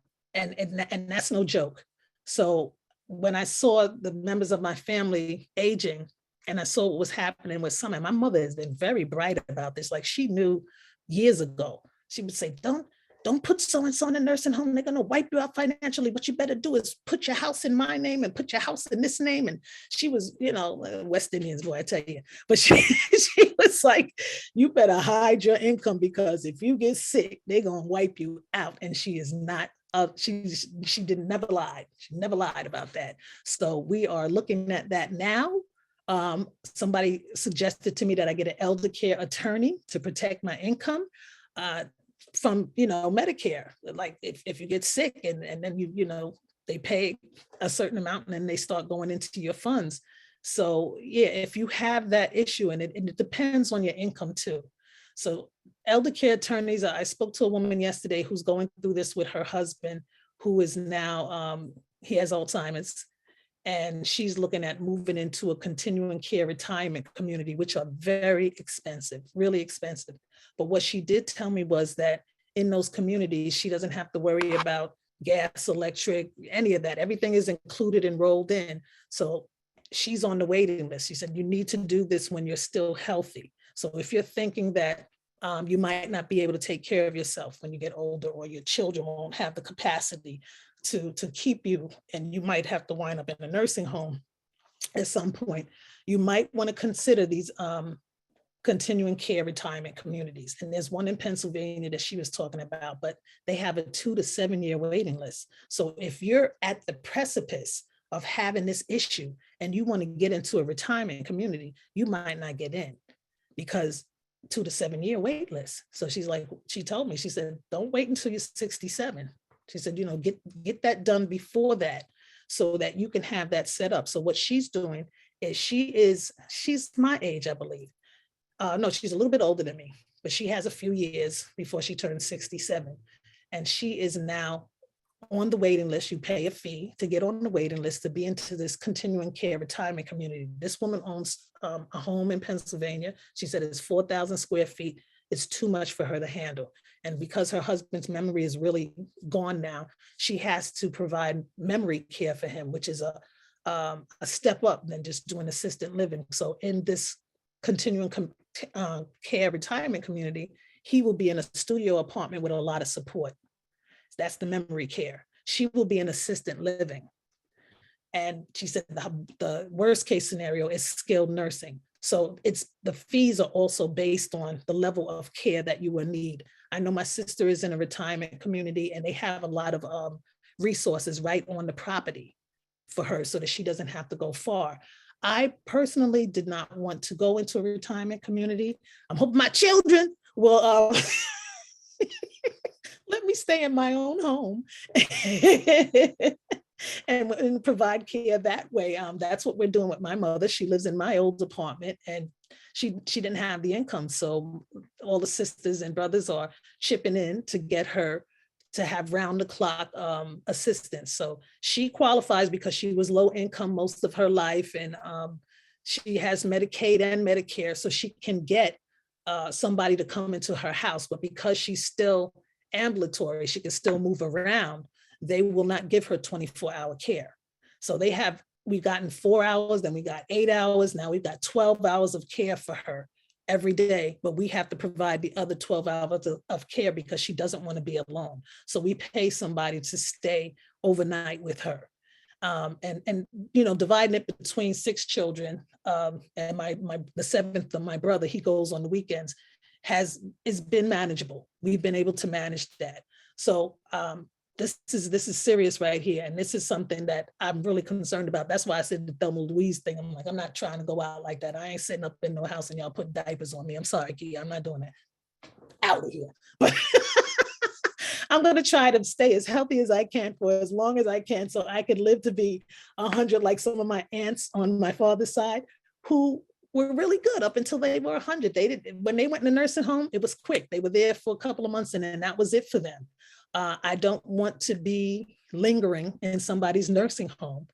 that's no joke. So when I saw the members of my family aging, and I saw what was happening with some, and my mother has been very bright about this. Like, she knew years ago. She would say, don't put so-and-so in a nursing home. They're gonna wipe you out financially. What you better do is put your house in my name and put your house in this name. And she was, West Indians, boy, I tell you. But she was like, you better hide your income, because if you get sick, they're gonna wipe you out. And she is not, she didn't never lied. She never lied about that. So we are looking at that now. Somebody suggested to me that I get an elder care attorney to protect my income from, Medicare. Like, if you get sick and then they pay a certain amount and then they start going into your funds. So yeah, if you have that issue, and it depends on your income too. So elder care attorneys, I spoke to a woman yesterday who's going through this with her husband, who is now, he has Alzheimer's. And she's looking at moving into a continuing care retirement community, which are very expensive, really expensive. But what she did tell me was that in those communities, she doesn't have to worry about gas, electric, any of that. Everything is included and rolled in. So she's on the waiting list. She said, you need to do this when you're still healthy. So if you're thinking that you might not be able to take care of yourself when you get older, or your children won't have the capacity to keep you, and you might have to wind up in a nursing home at some point, you might want to consider these continuing care retirement communities. And there's one in Pennsylvania that she was talking about, but they have a 2 to 7 year waiting list. So if you're at the precipice of having this issue and you want to get into a retirement community, you might not get in, because 2 to 7 year wait list. So she told me, she said, don't wait until you're 67. She said, get that done before that, so that you can have that set up. So what she's doing is she's my age, I believe. No, she's a little bit older than me, but she has a few years before she turns 67. And she is now on the waiting list. You pay a fee to get on the waiting list to be into this continuing care retirement community. This woman owns a home in Pennsylvania. She said it's 4,000 square feet. It's too much for her to handle. And because her husband's memory is really gone now, she has to provide memory care for him, which is a step up than just doing assisted living. So in this continuing care retirement community, he will be in a studio apartment with a lot of support. That's the memory care. She will be in assisted living. And she said the worst case scenario is skilled nursing. So the fees are also based on the level of care that you will need. I know my sister is in a retirement community, and they have a lot of resources right on the property for her, so that she doesn't have to go far. I personally did not want to go into a retirement community. I'm hoping my children will let me stay in my own home and provide care that way. That's what we're doing with my mother. She lives in my old apartment, and she didn't have the income. So all the sisters and brothers are chipping in to get her to have round the clock assistance. So she qualifies because she was low income most of her life, and she has Medicaid and Medicare, so she can get somebody to come into her house. But because she's still ambulatory, she can still move around, they will not give her 24-hour care. So we've gotten 4 hours, then we got 8 hours, now we've got 12 hours of care for her every day, but we have to provide the other 12 hours of care because she doesn't want to be alone. So we pay somebody to stay overnight with her. And dividing it between 6 children, and the 7th of my brother, he goes on the weekends, it's been manageable. We've been able to manage that. So this is serious right here. And this is something that I'm really concerned about. That's why I said the Thelma Louise thing. I'm like, I'm not trying to go out like that. I ain't sitting up in no house and y'all put diapers on me. I'm sorry, Key, I'm not doing that. Out of here. But I'm going to try to stay as healthy as I can for as long as I can, so I could live to be 100, like some of my aunts on my father's side, who were really good up until they were 100. When they went in the nursing home, it was quick. They were there for a couple of months, and then that was it for them. I don't want to be lingering in somebody's nursing home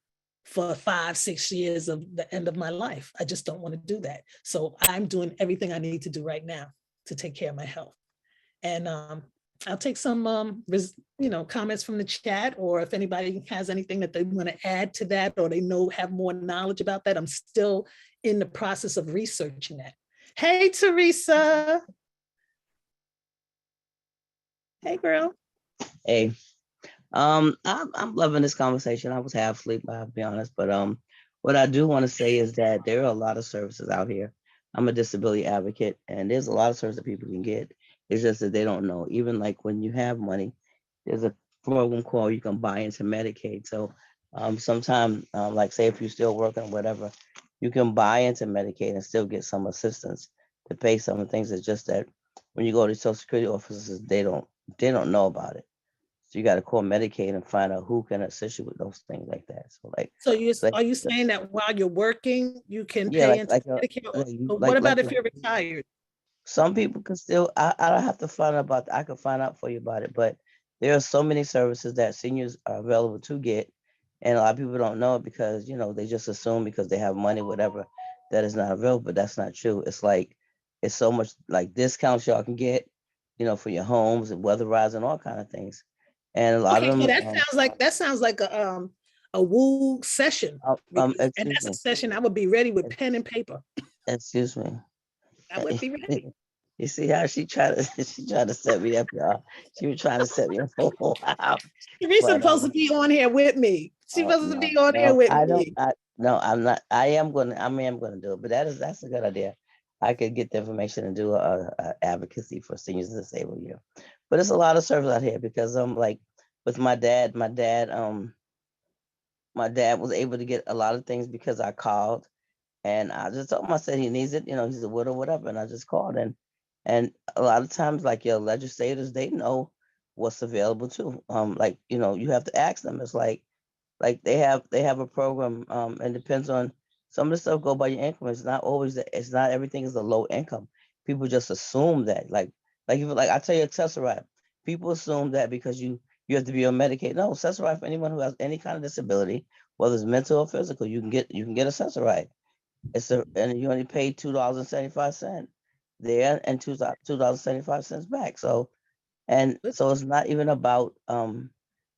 for 5-6 years of the end of my life. I just don't want to do that. So I'm doing everything I need to do right now to take care of my health. And I'll take some, comments from the chat, or if anybody has anything that they want to add to that, or they have more knowledge about that. I'm still in the process of researching that. Hey, Teresa. Hey, girl. Hey, I'm loving this conversation. I was half asleep, I'll be honest, but what I do want to say is that there are a lot of services out here. I'm a disability advocate, and there's a lot of services that people can get. It's just that they don't know. Even like when you have money, there's a program called you can buy into Medicaid. So sometimes, like say if you're still working or whatever, you can buy into Medicaid and still get some assistance to pay some of the things. It's just that when you go to Social Security offices, they don't know about it. So you got to call Medicaid and find out who can assist you with those things like that. So like Are you saying that while you're working, you can yeah, pay into like Medicare? like you Or what about like if you're retired? some people can still. I don't have to find out about. I can find out for you about it, but there are so many services that seniors are available to get, and a lot of people don't know it because they just assume because they have money, whatever, that is not available. But that's not true. It's so much like discounts y'all can get, for your homes and weatherize and all kind of things, and a lot of Okay, so them. that sounds like a woo session, and Excuse that's a me, session I would be ready with pen and paper. excuse me. I would be ready. You see how she tried to she tried to set me up, y'all. She was trying to set me up for a while. Teresa's But supposed to be on here with me. She's supposed to no, be on here no, with I don't me. no, I'm not. I am gonna do it, but that's a good idea. I could get the information and do a advocacy for seniors and disabled youth. But it's a lot of service out here because like with my dad was able to get a lot of things because I called. And I just told him, I said he needs it, he's a widow, whatever. And I just called and a lot of times like your legislators, they know what's available too. Like, you have to ask them. It's like they have a program, and depends on some of the stuff go by your income. It's not always it's not everything is a low income. People just assume that. Like if like I tell you a Tesseract, people assume that because you have to be on Medicaid. No, Tesseract for anyone who has any kind of disability, whether it's mental or physical, you can get a Tesseract. And you only pay $2.75 there and $2.75 back. So it's not even about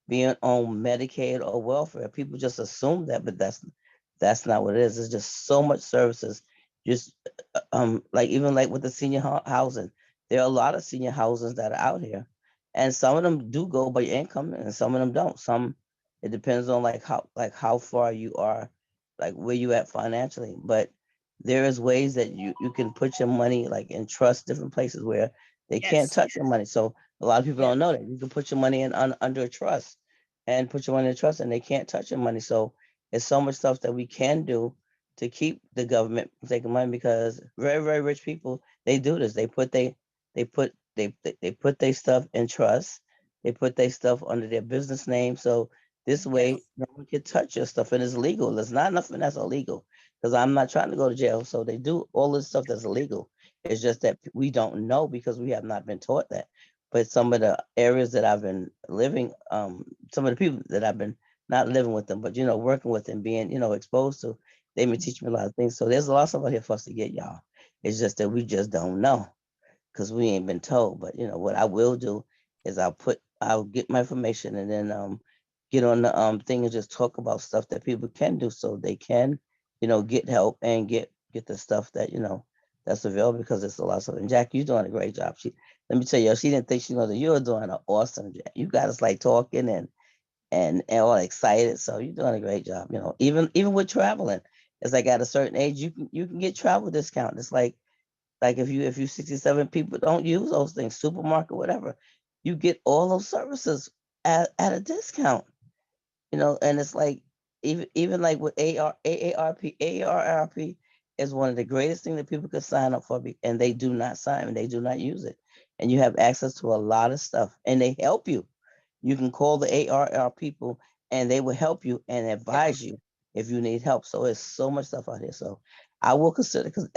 being on Medicaid or welfare. People just assume that, but that's not what it is. It's just so much services. Just like even like with the senior housing, there are a lot of senior houses that are out here, and some of them do go by your income, and some of them don't. Some it depends on like how far you are, like where you at financially. But there is ways that you can put your money like in trust, different places where they can't Yes. touch your money. So a lot of people Yes. don't know that you can put your money in under a trust and put your money in a trust, and they can't touch your money. So it's so much stuff that we can do to keep the government from taking money because very, very rich people, they do this. They put their stuff in trust. They put their stuff under their business name. So this way, Yes. no one can touch your stuff, and it's legal. There's not nothing that's illegal because I'm not trying to go to jail. So they do all this stuff that's illegal. It's just that we don't know because we have not been taught that. But some of the areas that I've been living, some of the people that I've been not living with them, but working with and being, exposed to, they've been teaching me a lot of things. So there's a lot of stuff out here for us to get, y'all. It's just that we just don't know because we ain't been told. But what I will do is I'll get my information and then get on the thing and just talk about stuff that people can do so they can, get help and get the stuff that that's available because it's a lot of stuff. And Jack, you're doing a great job. Let me tell you, she didn't think she was. You're doing an awesome job. You got us like talking and all excited. So you're doing a great job. Even with traveling, it's like at a certain age you can get travel discount. It's like if you 67, people don't use those things, supermarket, whatever, you get all those services at a discount. And it's like even like with AARP is one of the greatest things that people could sign up for, and they do not sign and they do not use it. And you have access to a lot of stuff, and they help you. You can call the ARR people, and they will help you and advise you if you need help. So it's so much stuff out here. So I will consider because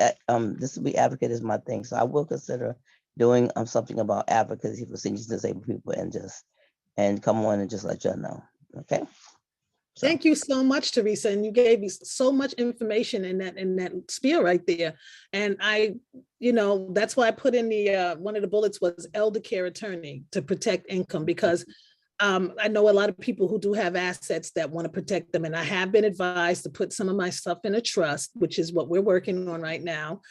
disability advocate is my thing. So I will consider doing something about advocacy for seniors and disabled people, and come on and just let y'all know. Okay. So, Thank you so much, Teresa. And you gave me so much information in that spiel right there. And that's why I put in the one of the bullets was elder care attorney to protect income, because I know a lot of people who do have assets that want to protect them. And I have been advised to put some of my stuff in a trust, which is what we're working on right now.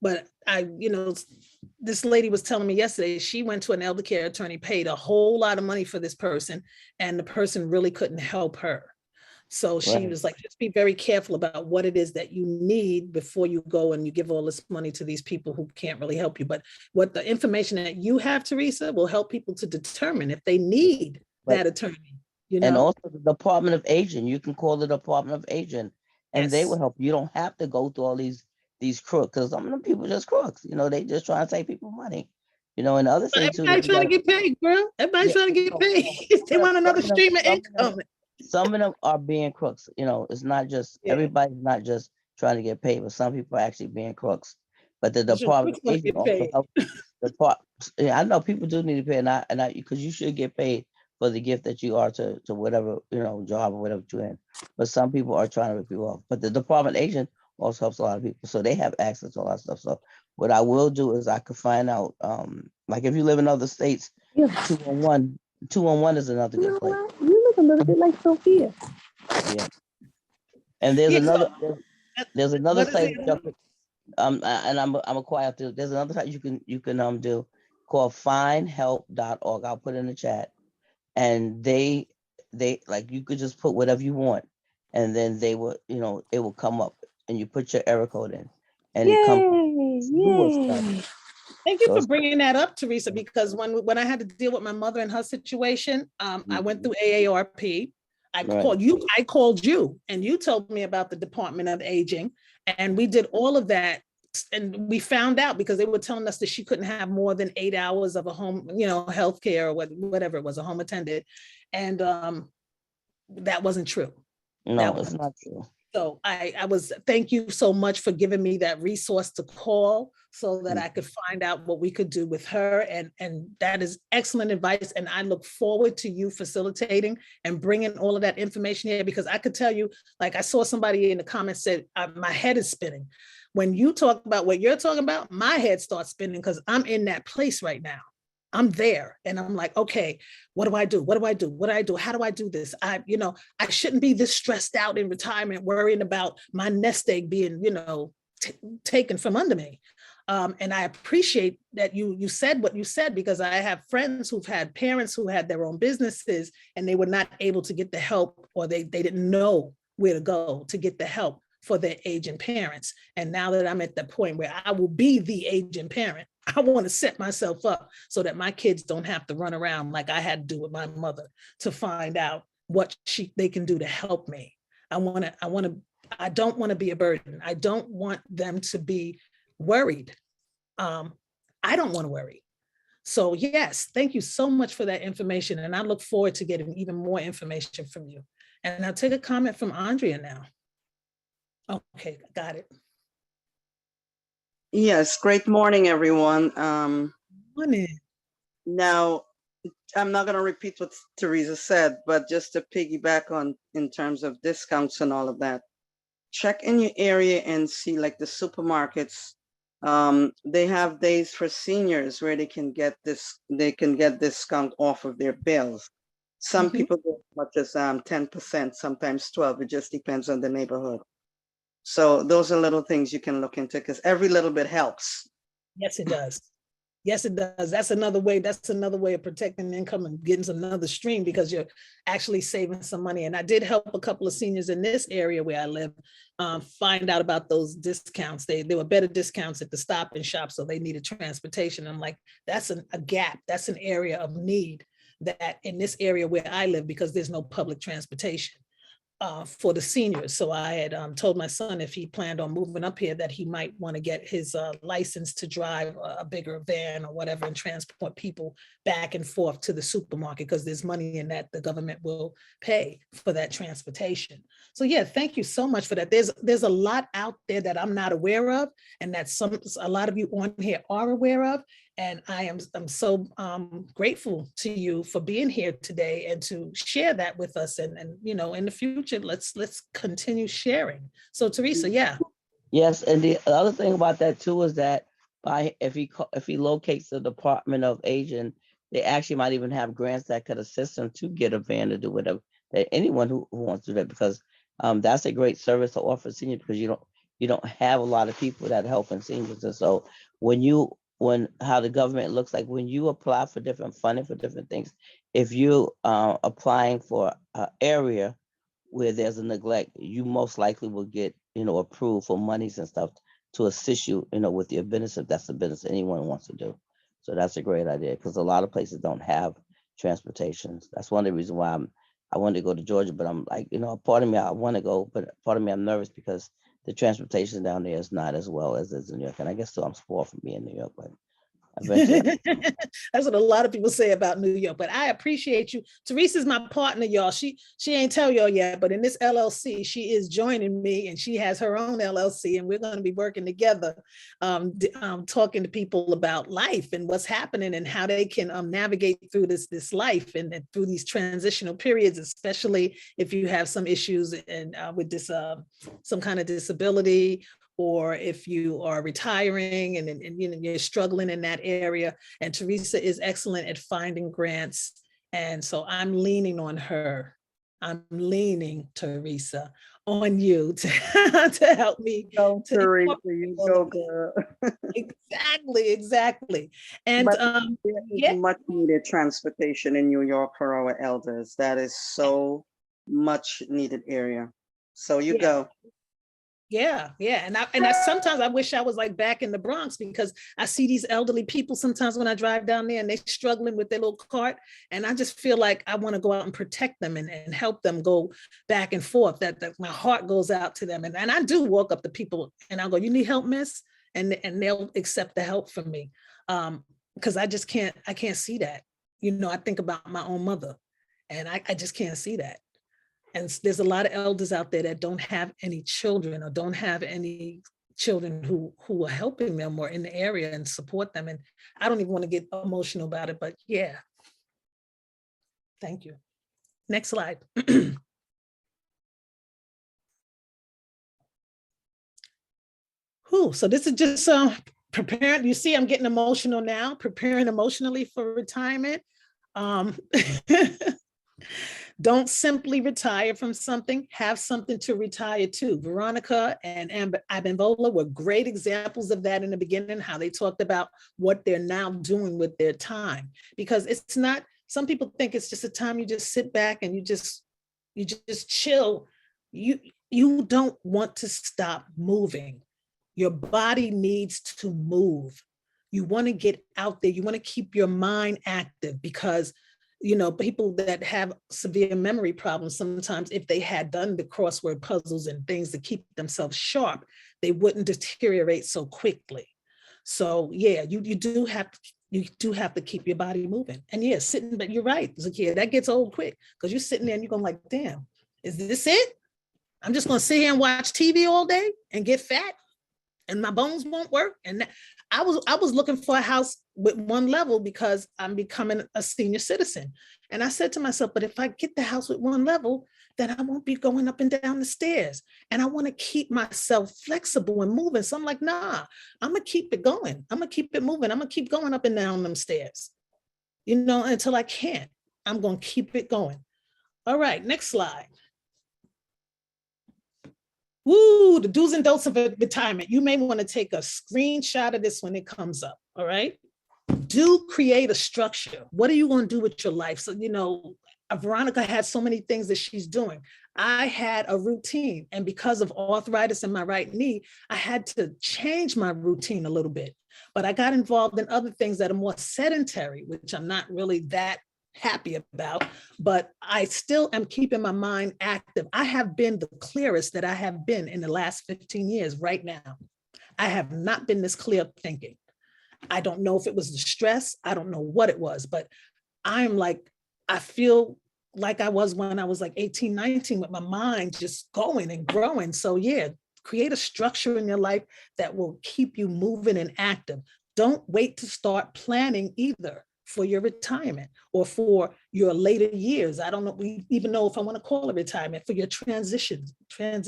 But this lady was telling me yesterday, she went to an elder care attorney, paid a whole lot of money for this person, and the person really couldn't help her. So she was like, just be very careful about what it is that you need before you go and you give all this money to these people who can't really help you. But what the information that you have, Teresa, will help people to determine if they need that attorney. And also the Department of Aging, you can call the Department of Aging, and they will help. You don't have to go through all these crooks, because some of them people just crooks. They just try to take people money. And the other thing too. Everybody's trying to get paid, girl. Everybody's trying to get paid. They want another stream of income. Some of them are being crooks. It's not just everybody's not just trying to get paid, but some people are actually being crooks. But the Department of Aging also helps. I know people do need to pay, and I because you should get paid for the gift that you are to whatever job or whatever you're in. But some people are trying to rip you off. But the Department of Aging also helps a lot of people, so they have access to a lot of stuff. So what I will do is I could find out, like if you live in other states, 211 is another good place. You look a little bit like Sophia. Yeah. And there's another site, and I'm a quiet through. There's another site you can do called findhelp.org. I'll put it in the chat. And they like, you could just put whatever you want, and then they will, it will come up, and you put your error code in, and it comes. Thank you for bringing that up, Teresa, because when I had to deal with my mother and her situation, I went through AARP. I called you, and you told me about the Department of Aging, and we did all of that. And we found out, because they were telling us that she couldn't have more than 8 hours of a home, healthcare or whatever it was, a home attendant. And that wasn't true. No, it's not true. So thank you so much for giving me that resource to call so that I could find out what we could do with her. And that is excellent advice. And I look forward to you facilitating and bringing all of that information here, because I could tell you, like I saw somebody in the comments said, my head is spinning. When you talk about what you're talking about, my head starts spinning, because I'm in that place right now. I'm there, and I'm like, okay, what do I do? What do I do? What do I do? How do I do this? I shouldn't be this stressed out in retirement, worrying about my nest egg being, taken from under me. And I appreciate that you said what you said, because I have friends who've had parents who had their own businesses, and they were not able to get the help, or they didn't know where to go to get the help for their aging parents. And now that I'm at the point where I will be the aging parent, I want to set myself up so that my kids don't have to run around like I had to do with my mother to find out what they can do to help me. I don't want to be a burden. I don't want them to be worried. I don't want to worry. So yes, thank you so much for that information. And I look forward to getting even more information from you. And I'll take a comment from Andrea now. Okay, got it. Yes, great morning, everyone. Morning. Now, I'm not going to repeat what Teresa said, but just to piggyback on in terms of discounts and all of that, check in your area and see, like the supermarkets, they have days for seniors where they can get discount off of their bills. Some people get as much as 10%, sometimes 12%. It just depends on the neighborhood. So those are little things you can look into, because every little bit helps. Yes, it does. Yes, it does. That's another way of protecting income and getting another stream, because you're actually saving some money. And I did help a couple of seniors in this area where I live find out about those discounts. There were better discounts at the Stop and Shop, so they needed transportation. I'm like, that's a gap. That's an area of need that in this area where I live, because there's no public transportation for the seniors. So I had told my son, if he planned on moving up here, that he might want to get his license to drive a bigger van or whatever and transport people back and forth to the supermarket, because there's money in that the government will pay for that transportation. So yeah, thank you so much for that. There's a lot out there that I'm not aware of, and that a lot of you on here are aware of. And I'm so grateful to you for being here today and to share that with us. And you know, in the future, let's continue sharing. So Teresa, yeah. Yes, and the other thing about that too is that if he locates the Department of Aging, they actually might even have grants that could assist him to get a van to do whatever. That anyone who wants to do that, because that's a great service to offer seniors, because you don't have a lot of people that help in seniors. And so when how the government looks like, when you apply for different funding for different things, if you applying for an area where there's a neglect, you most likely will get, approved for monies and stuff to assist you, with your business, if that's the business anyone wants to do. So that's a great idea, because a lot of places don't have transportation. That's one of the reasons why I wanted to go to Georgia, but I'm like, part of me I want to go, but part of me I'm nervous because the transportation down there is not as well as it's in New York. And I guess so I'm spoiled from being in New York, but eventually. That's what a lot of people say about New York, but I appreciate you. Teresa's my partner, y'all. She ain't tell y'all yet, but in this LLC, she is joining me, and she has her own LLC, and we're going to be working together, talking to people about life and what's happening and how they can navigate through this life and through these transitional periods, especially if you have some issues and with this some kind of disability, or if you are retiring and you're struggling in that area. And Teresa is excellent at finding grants. And so I'm leaning on her. I'm leaning, Teresa, on you to help me. Go, Teresa, you go, girl. Exactly. And there is much needed transportation in New York for our elders. That is so much needed area. So you go. Yeah. And I sometimes I wish I was like back in the Bronx, because I see these elderly people sometimes when I drive down there and they're struggling with their little cart. And I just feel like I want to go out and protect them and help them go back and forth, that my heart goes out to them. And I do walk up to people and I'll go, "You need help, miss?" And they'll accept the help from me. Because I can't see that. I think about my own mother, and I just can't see that. And there's a lot of elders out there that don't have any children or don't have any children who are helping them or in the area and support them. And I don't even want to get emotional about it, but yeah. Thank you. Next slide. So this is just preparing. You see, I'm getting emotional now, preparing emotionally for retirement. Don't simply retire from something, have something to retire to. Veronica and Abimbola were great examples of that in the beginning, how they talked about what they're now doing with their time. Because it's not, some people think it's just a time you just sit back and you just chill. You don't want to stop moving. Your body needs to move. You want to get out there. You want to keep your mind active, because people that have severe memory problems, sometimes if they had done the crossword puzzles and things to keep themselves sharp, they wouldn't deteriorate so quickly. So yeah, you do have to keep your body moving. And yeah, sitting, but you're right, Zakia, that gets old quick, because you're sitting there and you're going like, damn, is this it? I'm just going to sit here and watch TV all day and get fat and my bones won't work. And I was looking for a house with one level because I'm becoming a senior citizen. And I said to myself, but if I get the house with one level, then I won't be going up and down the stairs. And I want to keep myself flexible and moving. So I'm like, nah, I'm going to keep it going. I'm going to keep it moving. I'm going to keep going up and down them stairs, until I can't. I'm going to keep it going. All right, next slide. Woo, the do's and don'ts of retirement. You may want to take a screenshot of this when it comes up, all right? Do create a structure. What are you going to do with your life? So, Veronica had so many things that she's doing. I had a routine, and because of arthritis in my right knee, I had to change my routine a little bit. But I got involved in other things that are more sedentary, which I'm not really that happy about, but I still am keeping my mind active. I have been the clearest that I have been in the last 15 years right now. I have not been this clear thinking. I don't know if it was the stress. I don't know what it was, but I feel like I was when I was like 18, 19, with my mind just going and growing. So yeah, create a structure in your life that will keep you moving and active. Don't wait to start planning either for your retirement or for your later years. I don't know, we even know if I want to call it retirement, for your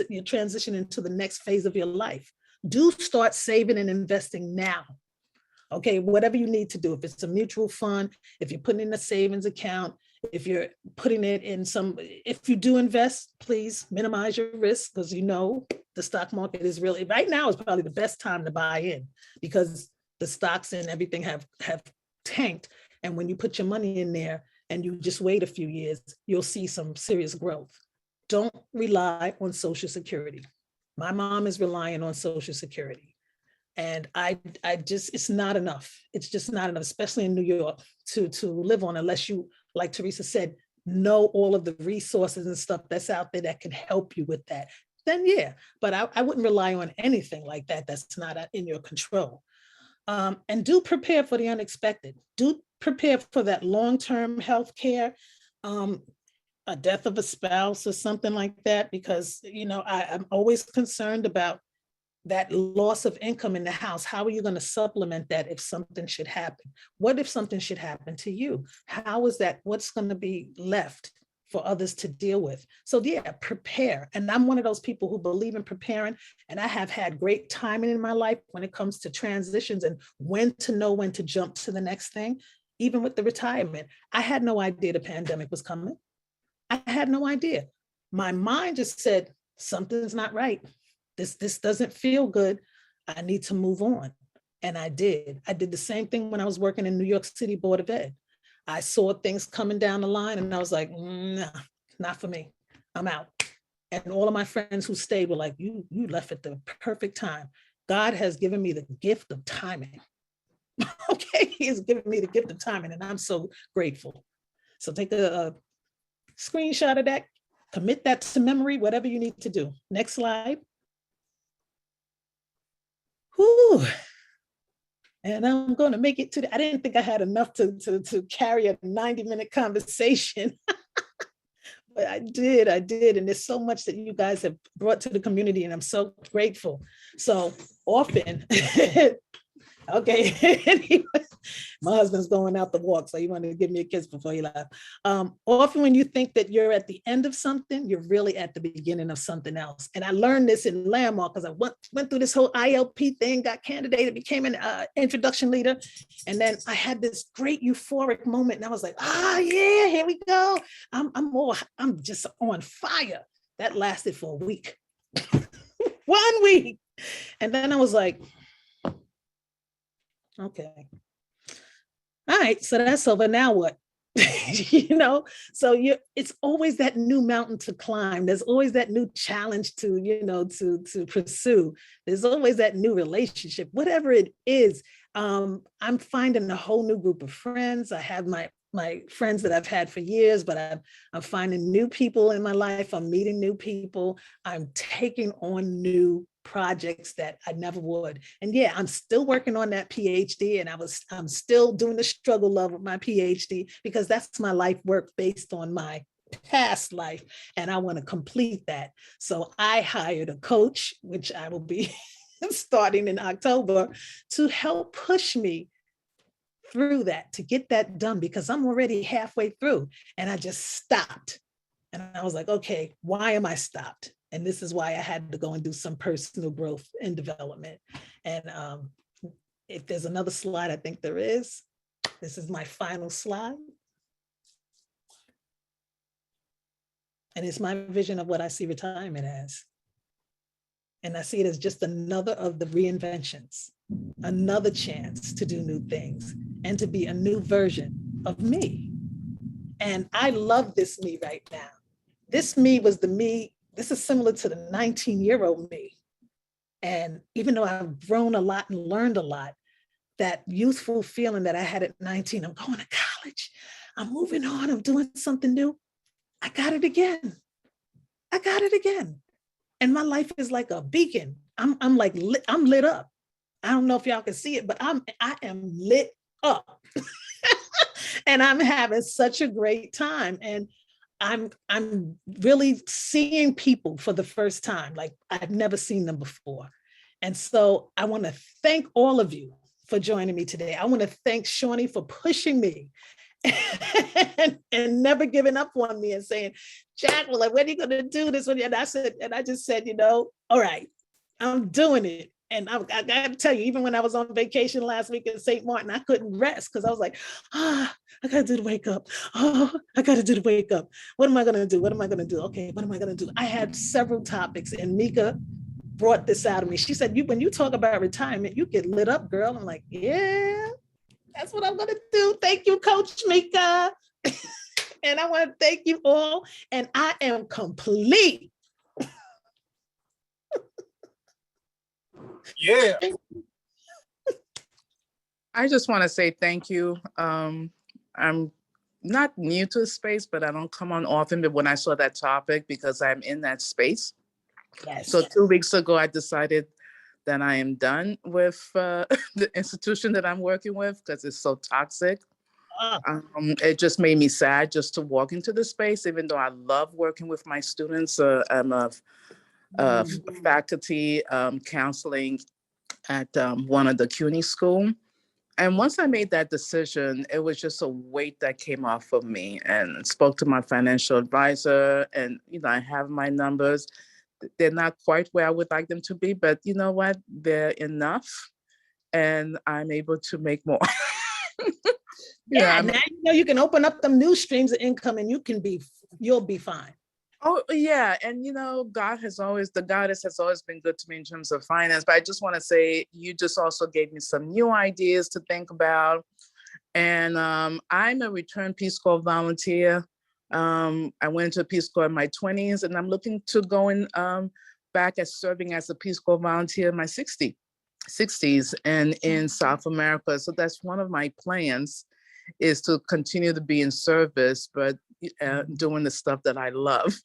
your transition into the next phase of your life. Do start saving and investing now. Okay, whatever you need to do, if it's a mutual fund, if you're putting in a savings account, if you're putting it in some, if you do invest, please minimize your risk, because you know the stock market is really, right now is probably the best time to buy in, because the stocks and everything have tanked. And when you put your money in there and you just wait a few years, you'll see some serious growth. Don't rely on Social Security. My mom is relying on Social Security. And I just, it's not enough. It's just not enough, especially in New York, to live on, unless you, like Teresa said, know all of the resources and stuff that's out there that can help you with that. Then yeah, but I wouldn't rely on anything like that that's not in your control. And do prepare for the unexpected. Do prepare for that long-term health care, a death of a spouse or something like that, because, you know, I'm always concerned about that loss of income in the house. How are you going to supplement that if something should happen? What if something should happen to you? How is that? What's going to be left for others to deal with? So yeah, prepare. And I'm one of those people who believe in preparing. And I have had great timing in my life when it comes to transitions and when to know when to jump to the next thing. Even with the retirement, I had no idea the pandemic was coming. I had no idea. My mind just said, something's not right. This doesn't feel good. I need to move on. And I did. I did the same thing when I was working in New York City Board of Ed. I saw things coming down the line and I was like, nah, not for me. I'm out. And all of my friends who stayed were like, you left at the perfect time. God has given me the gift of timing. Okay, he has given me the gift of timing and I'm so grateful. So take a screenshot of that, commit that to memory, whatever you need to do. Next slide. Whew. And I'm going to make it to I didn't think I had enough to carry a 90-minute conversation. But I did. And there's so much that you guys have brought to the community and I'm so grateful. So often, okay, anyway, my husband's going out to walk, so he wanted to give me a kiss before he left. Often when you think that you're at the end of something, you're really at the beginning of something else. And I learned this in Landmark because I went through this whole ILP thing, got candidated, became an introduction leader. And then I had this great euphoric moment and I was like, yeah, here we go. I'm just on fire. That lasted for a week. 1 week. And then I was like, okay. All right, so that's over. Now what? You know, so it's always that new mountain to climb. There's always that new challenge to, to pursue. There's always that new relationship, whatever it is. I'm finding a whole new group of friends. I have my friends that I've had for years, but I'm finding new people in my life. I'm meeting new people. I'm taking on new projects that I never would. And yeah, I'm still working on that PhD and I'm still doing the struggle love with my PhD because that's my life work based on my past life. And I want to complete that. So I hired a coach, which I will be starting in October, to help push me through that, to get that done, because I'm already halfway through and I just stopped. And I was like, okay, why am I stopped? And this is why I had to go and do some personal growth and development. And if there's another slide, I think there is. This is my final slide. And it's my vision of what I see retirement as. And I see it as just another of the reinventions, another chance to do new things and to be a new version of me. And I love this me right now. This me was the me. This is similar to the 19-year-old me. And even though I've grown a lot and learned a lot, that youthful feeling that I had at 19, I'm going to college, I'm moving on, I'm doing something new. I got it again. I got it again. And my life is like a beacon. I'm like, I'm lit up. I don't know if y'all can see it, but I am lit up. And I'm having such a great time. And I'm really seeing people for the first time, like I've never seen them before. And so I want to thank all of you for joining me today. I want to thank Shawnee for pushing me and never giving up on me and saying, Jacqueline, when are you going to do this? And I just said, all right, I'm doing it. And I got to tell you, even when I was on vacation last week in St. Martin, I couldn't rest because I was like, I got to do the wake up. Oh, I got to do the wake up. What am I going to do? What am I going to do? Okay, what am I going to do? I had several topics, and Mika brought this out of me. She said, when you talk about retirement, you get lit up, girl. I'm like, yeah, that's what I'm going to do. Thank you, Coach Mika. And I want to thank you all. And I am complete. Yeah. I just want to say thank you. I'm not new to the space, but I don't come on often. But when I saw that topic, because I'm in that space. Yes. So 2 weeks ago, I decided that I am done with the institution that I'm working with because it's so toxic. It just made me sad just to walk into the space, even though I love working with my students. I'm a faculty counseling at one of the CUNY school. And once I made that decision, it was just a weight that came off of me, and spoke to my financial advisor, and, I have my numbers. They're not quite where I would like them to be, but you know what? They're enough, and I'm able to make more. Now you can open up them new streams of income, and you'll be fine. Oh yeah, and the goddess has always been good to me in terms of finance. But I just want to say, you just also gave me some new ideas to think about. And I'm a returned Peace Corps volunteer. I went to Peace Corps in my 20s, and I'm looking to going back as serving as a Peace Corps volunteer in my 60s and in South America. So that's one of my plans, is to continue to be in service, but doing the stuff that I love.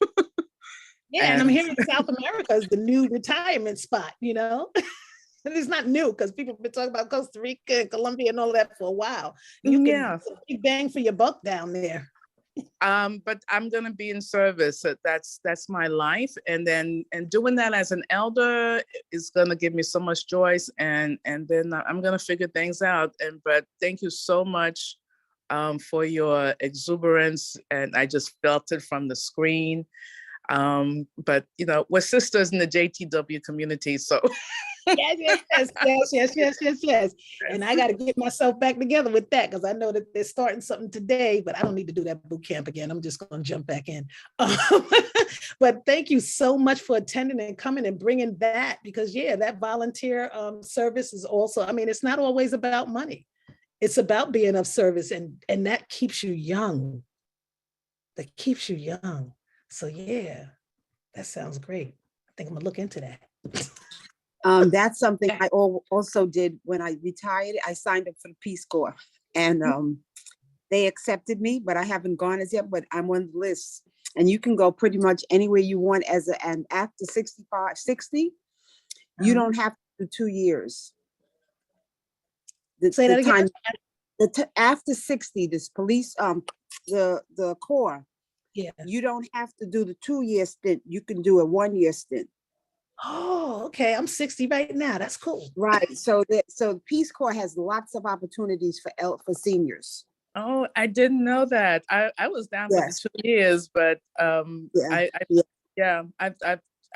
Yeah, and I'm hearing South America is the new retirement spot, And it's not new because people have been talking about Costa Rica and Colombia and all that for a while. You can big bang for your buck down there. But I'm gonna be in service. So that's my life, and doing that as an elder is gonna give me so much joy, and then I'm gonna figure things out. But thank you so much for your exuberance, and I just felt it from the screen. But we're sisters in the JTW community, so. Yes. And I got to get myself back together with that, because I know that they're starting something today, but I don't need to do that boot camp again. I'm just going to jump back in. But thank you so much for attending and coming and bringing that, because that volunteer service is also, it's not always about money. It's about being of service, and that keeps you young. That keeps you young. So that sounds great. I think I'm gonna look into that. That's something I also did when I retired. I signed up for the Peace Corps, and they accepted me, but I haven't gone as yet, but I'm on the list. And you can go pretty much anywhere you want and after 60, you don't have to do 2 years. Say that again. After 60, this police, the Corps, you don't have to do the 2-year stint. You can do a 1-year stint. Oh, okay. I'm 60 right now. That's cool. Right. So Peace Corps has lots of opportunities for seniors. Oh, I didn't know that. I was down for the 2 years, but I've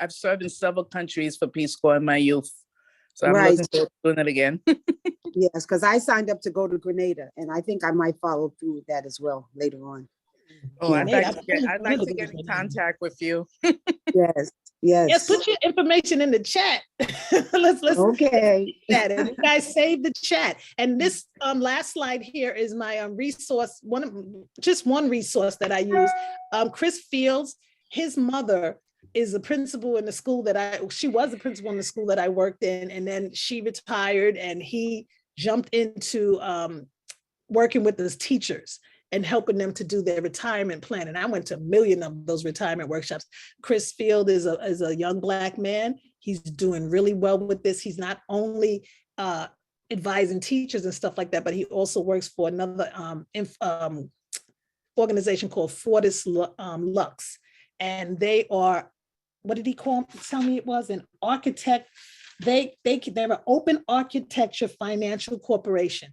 served in several countries for Peace Corps in my youth. So I'm looking forward to doing it again. Yes, because I signed up to go to Grenada, and I think I might follow through with that as well later on. Oh, I'd like to get in contact with you. Yes. Put your information in the chat. let's okay. And you guys save the chat. And this last slide here is my resource. One resource that I use. Chris Fields, his mother is a principal in the school she was a principal in the school that I worked in, and then she retired, and he jumped into working with those teachers and helping them to do their retirement plan. And I went to a million of those retirement workshops. Chris Field is a young Black man. He's doing really well with this. He's not only advising teachers and stuff like that, but he also works for another organization called Fortis Lux. And they are, what did he tell me it was? An architect they're an open architecture financial corporation.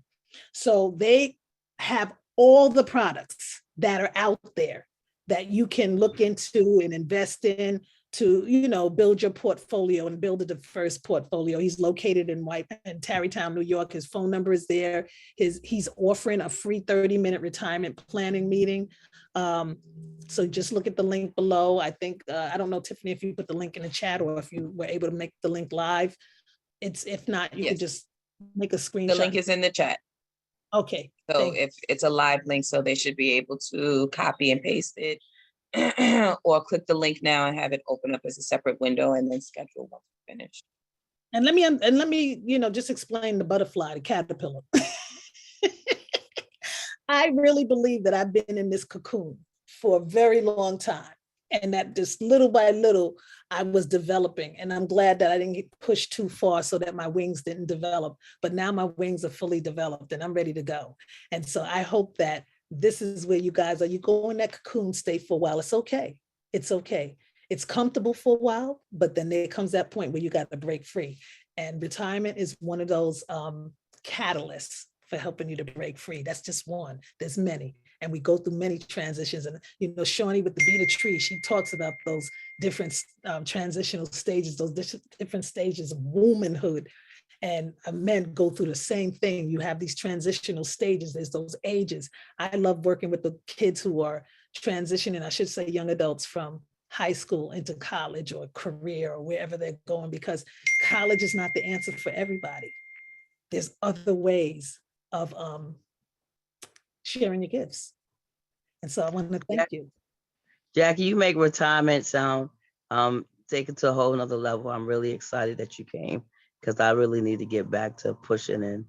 So they have all the products that are out there that you can look into and invest in to, build your portfolio and build a diverse portfolio. He's located in Tarrytown, New York. His phone number is there. He's offering a free 30-minute retirement planning meeting. So just look at the link below. I think, I don't know, Tiffany, if you put the link in the chat or if you were able to make the link live. If not, you could just make a screenshot. The link is in the chat. Okay. So if it's a live link, so they should be able to copy and paste it or click the link now and have it open up as a separate window and then schedule once we're finished. And let me, just explain the butterfly, the caterpillar. I really believe that I've been in this cocoon for a very long time. And that just little by little, I was developing. And I'm glad that I didn't get pushed too far so that my wings didn't develop. But now my wings are fully developed and I'm ready to go. And so I hope that this is where you guys are. You go in that cocoon state for a while. It's okay. It's okay. It's comfortable for a while, but then there comes that point where you got to break free. And retirement is one of those catalysts for helping you to break free. That's just one. There's many. And we go through many transitions. And, Shawnee with the Beat a Tree, she talks about those different transitional stages, those different stages of womanhood. And men go through the same thing. You have these transitional stages. There's those ages. I love working with the kids who are transitioning, I should say young adults, from high school into college or career or wherever they're going, because college is not the answer for everybody. There's other ways of sharing your gifts. And so I want to thank you. Jackie, you make retirement sound, take it to a whole nother level. I'm really excited that you came because I really need to get back to pushing and,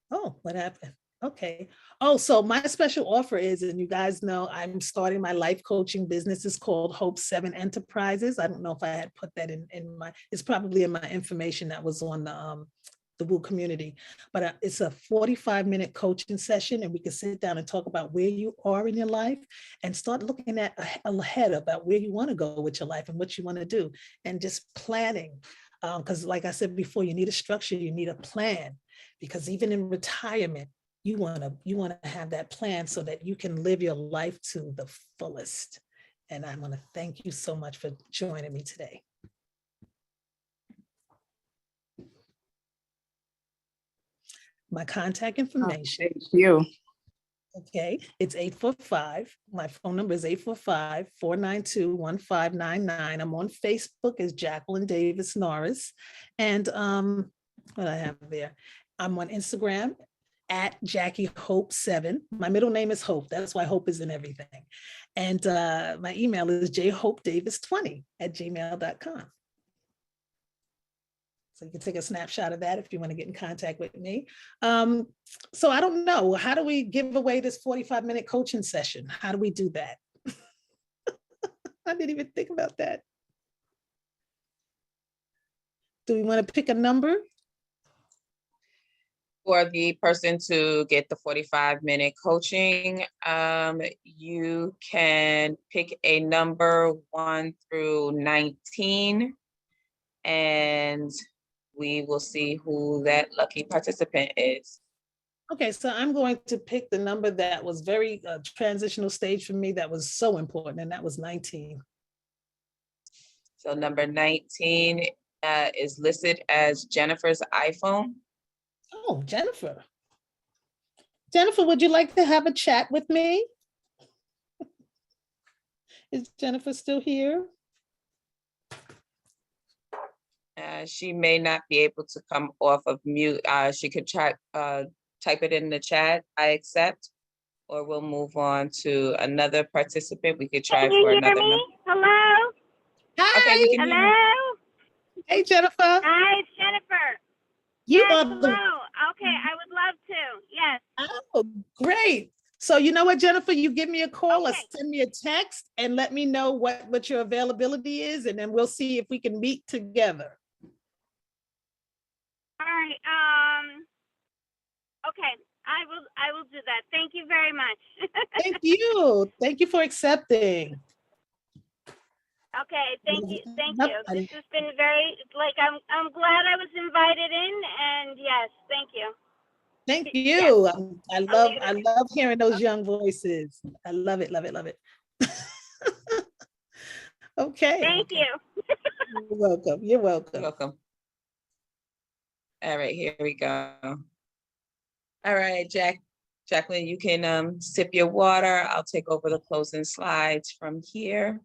Oh, what happened? Okay. Oh, so my special offer is, and you guys know, I'm starting my life coaching business. It's called Hope 7 Enterprises. I don't know if I had put that in my, it's probably in my information that was on the Woo community, but it's a 45-minute coaching session, and we can sit down and talk about where you are in your life and start looking at ahead about where you want to go with your life and what you want to do, and just planning. Because like I said before, you need a structure, you need a plan, because even in retirement, you want to have that plan so that you can live your life to the fullest. And I want to thank you so much for joining me today. My contact information. Thank you. Okay, it's 845. My phone number is 845-492-1599. I'm on Facebook as Jacqueline Davis-Norris. And what I have there, I'm on Instagram at Jackie Hope 7. My middle name is Hope. That's why Hope is in everything. And my email is jhopedavis20@gmail.com. So you can take a snapshot of that if you want to get in contact with me. So I don't know, how do we give away this 45-minute coaching session? How do we do that? I didn't even think about that. Do we want to pick a number? For the person to get the 45-minute coaching, you can pick a number 1 through 19, and we will see who that lucky participant is. Okay, so I'm going to pick the number that was very transitional stage for me, that was so important, and that was 19. So number 19 is listed as Jennifer's iPhone. Oh, Jennifer. Jennifer, would you like to have a chat with me? Is Jennifer still here? She may not be able to come off of mute. She could try, type it in the chat, I accept, or we'll move on to another participant. We could try for another number. Hello? Hi. Okay, we can hear you. Hello? Hey, Jennifer. Hi, it's Jennifer. You Yes, are hello. Okay, I would love to. Yes. Oh, great. So you know what, Jennifer, you give me a call or Okay. send me a text and let me know what your availability is, and then we'll see if we can meet together. All right. Okay. I will do that. Thank you very much. Thank you. Thank you for accepting. Okay, thank you, thank Yep, you. This has been very, like, I'm glad I was invited in, and yes, thank you. Thank Yes, you. I'll leave I it. love hearing those young voices. I love it, love it, love it. Okay. Thank you. You're welcome. You're welcome. You're welcome. All right, here we go. All right, Jacqueline, you can sip your water. I'll take over the closing slides from here.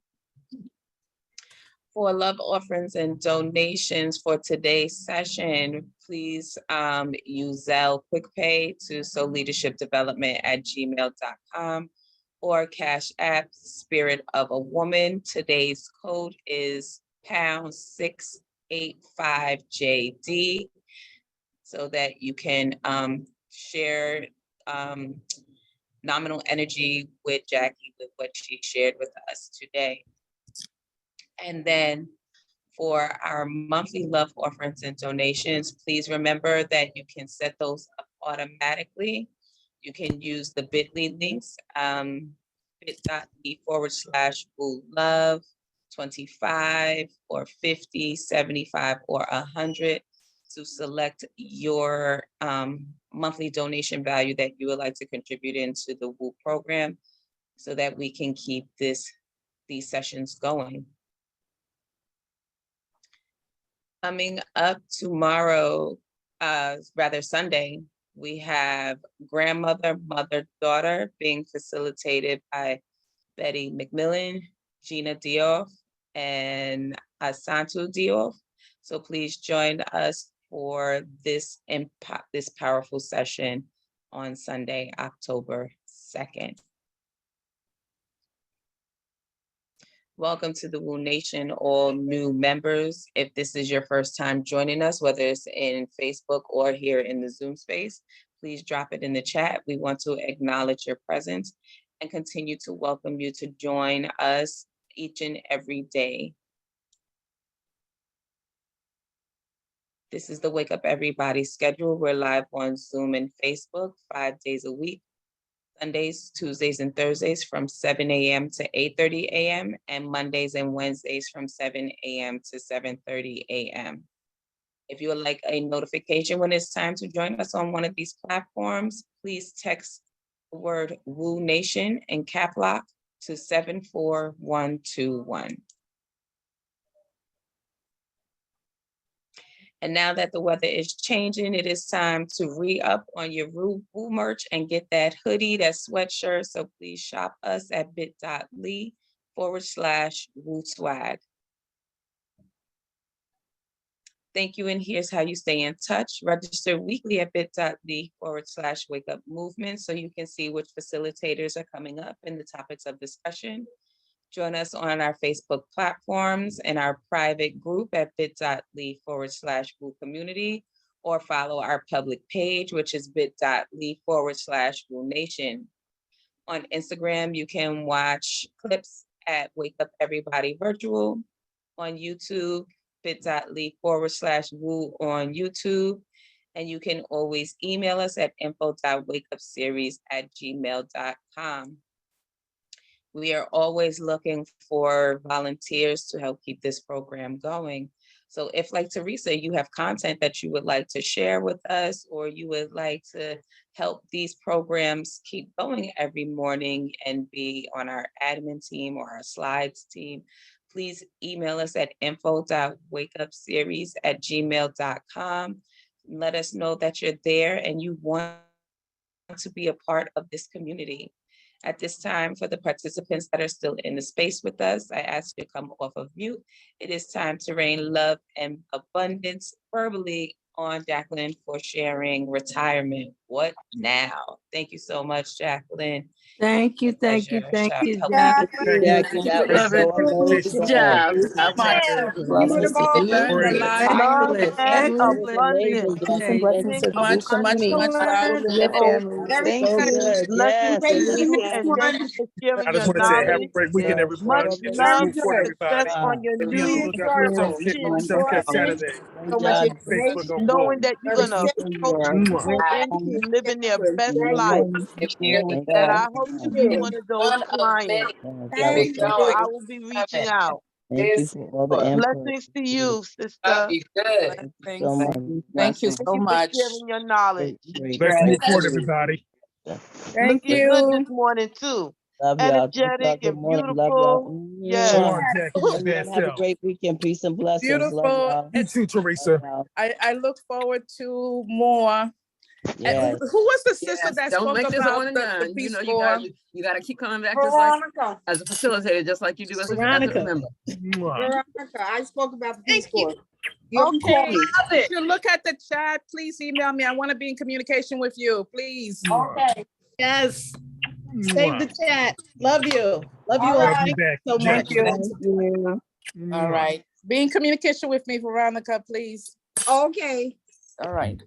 For love offerings and donations for today's session, please use Zelle QuickPay to soulleadershipdevelopment@gmail.com or Cash App Spirit of a Woman. Today's code is #685JD so that you can share nominal energy with Jackie with what she shared with us today. And then for our monthly love offerings and donations, please remember that you can set those up automatically. You can use the bit.ly links, bit.ly/love 25 or 50, 75 or 100 to select your monthly donation value that you would like to contribute into the WOO program so that we can keep these sessions going. Coming up tomorrow, rather Sunday, we have grandmother, mother, daughter being facilitated by Betty McMillan, Gina Dioff, and Asantu Dioff. So please join us for this powerful session on Sunday, October 2nd. Welcome to the WOO Nation, all new members. If this is your first time joining us, whether it's in Facebook or here in the Zoom space, please drop it in the chat. We want to acknowledge your presence and continue to welcome you to join us each and every day. This is the Wake Up Everybody schedule. We're live on Zoom and Facebook 5 days a week. Sundays, Tuesdays, and Thursdays from 7 a.m. to 8:30 a.m. and Mondays and Wednesdays from 7 a.m. to 7:30 a.m. If you would like a notification when it's time to join us on one of these platforms, please text the word WOO Nation in cap lock to 74121. And now that the weather is changing, it is time to re-up on your WOO merch and get that hoodie, that sweatshirt. So please shop us at bit.ly/WOO swag. Thank you, and here's how you stay in touch. Register weekly at bit.ly/wake up movement so you can see which facilitators are coming up and the topics of discussion. Join us on our Facebook platforms and our private group at bit.ly/WOO community, or follow our public page, which is bit.ly/WOO Nation. On Instagram, you can watch clips at Wake Up Everybody Virtual. On YouTube, bit.ly/WOO on YouTube. And you can always email us at info.wakeupseries@gmail.com. We are always looking for volunteers to help keep this program going. So if, like Teresa, you have content that you would like to share with us, or you would like to help these programs keep going every morning and be on our admin team or our slides team, please email us at info.wakeupseries@gmail.com. Let us know that you're there and you want to be a part of this community. At this time, for the participants that are still in the space with us, I ask you to come off of mute. It is time to rain love and abundance verbally on Jacqueline for sharing retirement. What now? Thank you so much, Jacqueline. Thank you, Pleasure. thank you, thank Shout you, out. Jackie. Jackie, that was so Good amazing. job. Blessings to you. Love Your and family. It was abundance. amazing, Jackie. And Thank you, Much, my much, much love. children. to your Oh, family. So good. blessings Yes. to And we you, can. and thank you for I sharing just your want to say have a knowledge. great weekend, Yes. everyone. Much Love Get and your love, food for success everybody. on your It'll be a new little self-care position, Saturday. Thank God. Facebook on WOO. knowing that you're gonna coach Mwah. people into living their best life. And I hope to be one of those clients. That was I will be reaching out. Thank you for all the input. Blessings to you, sister. That'd be good. So Thank much. you so Thank you much. for sharing your knowledge. Great. Bless and Right. report, everybody. Thank Looking good you. this morning too. Love y'all. Thank y'all. Energetic Good and morning. Love y'all. beautiful. Go Yes. on, Jackie, your Everyone bad have a self. great weekend. Peace and blessings. Love Beautiful. y'all. You too, Love Teresa. y'all. I look forward to more. Yes. Who was the sister Yes, that don't spoke make this about on and the done. You Peace know, Corps? you gotta keep coming back just like as a facilitator, just like you do as a Veronica. member. Mwah. Veronica, I spoke about the Peace Thank you. Corps. You have to call Okay. me. If you look at the chat, please email me. I want to be in communication with you, please. Okay. Yes. Save the Mwah. chat. Love you. Love you all. Love Thank you back, you so much. Jackie. Thank you. All Mwah. right. Be in communication with me, Veronica, please. Okay. All right.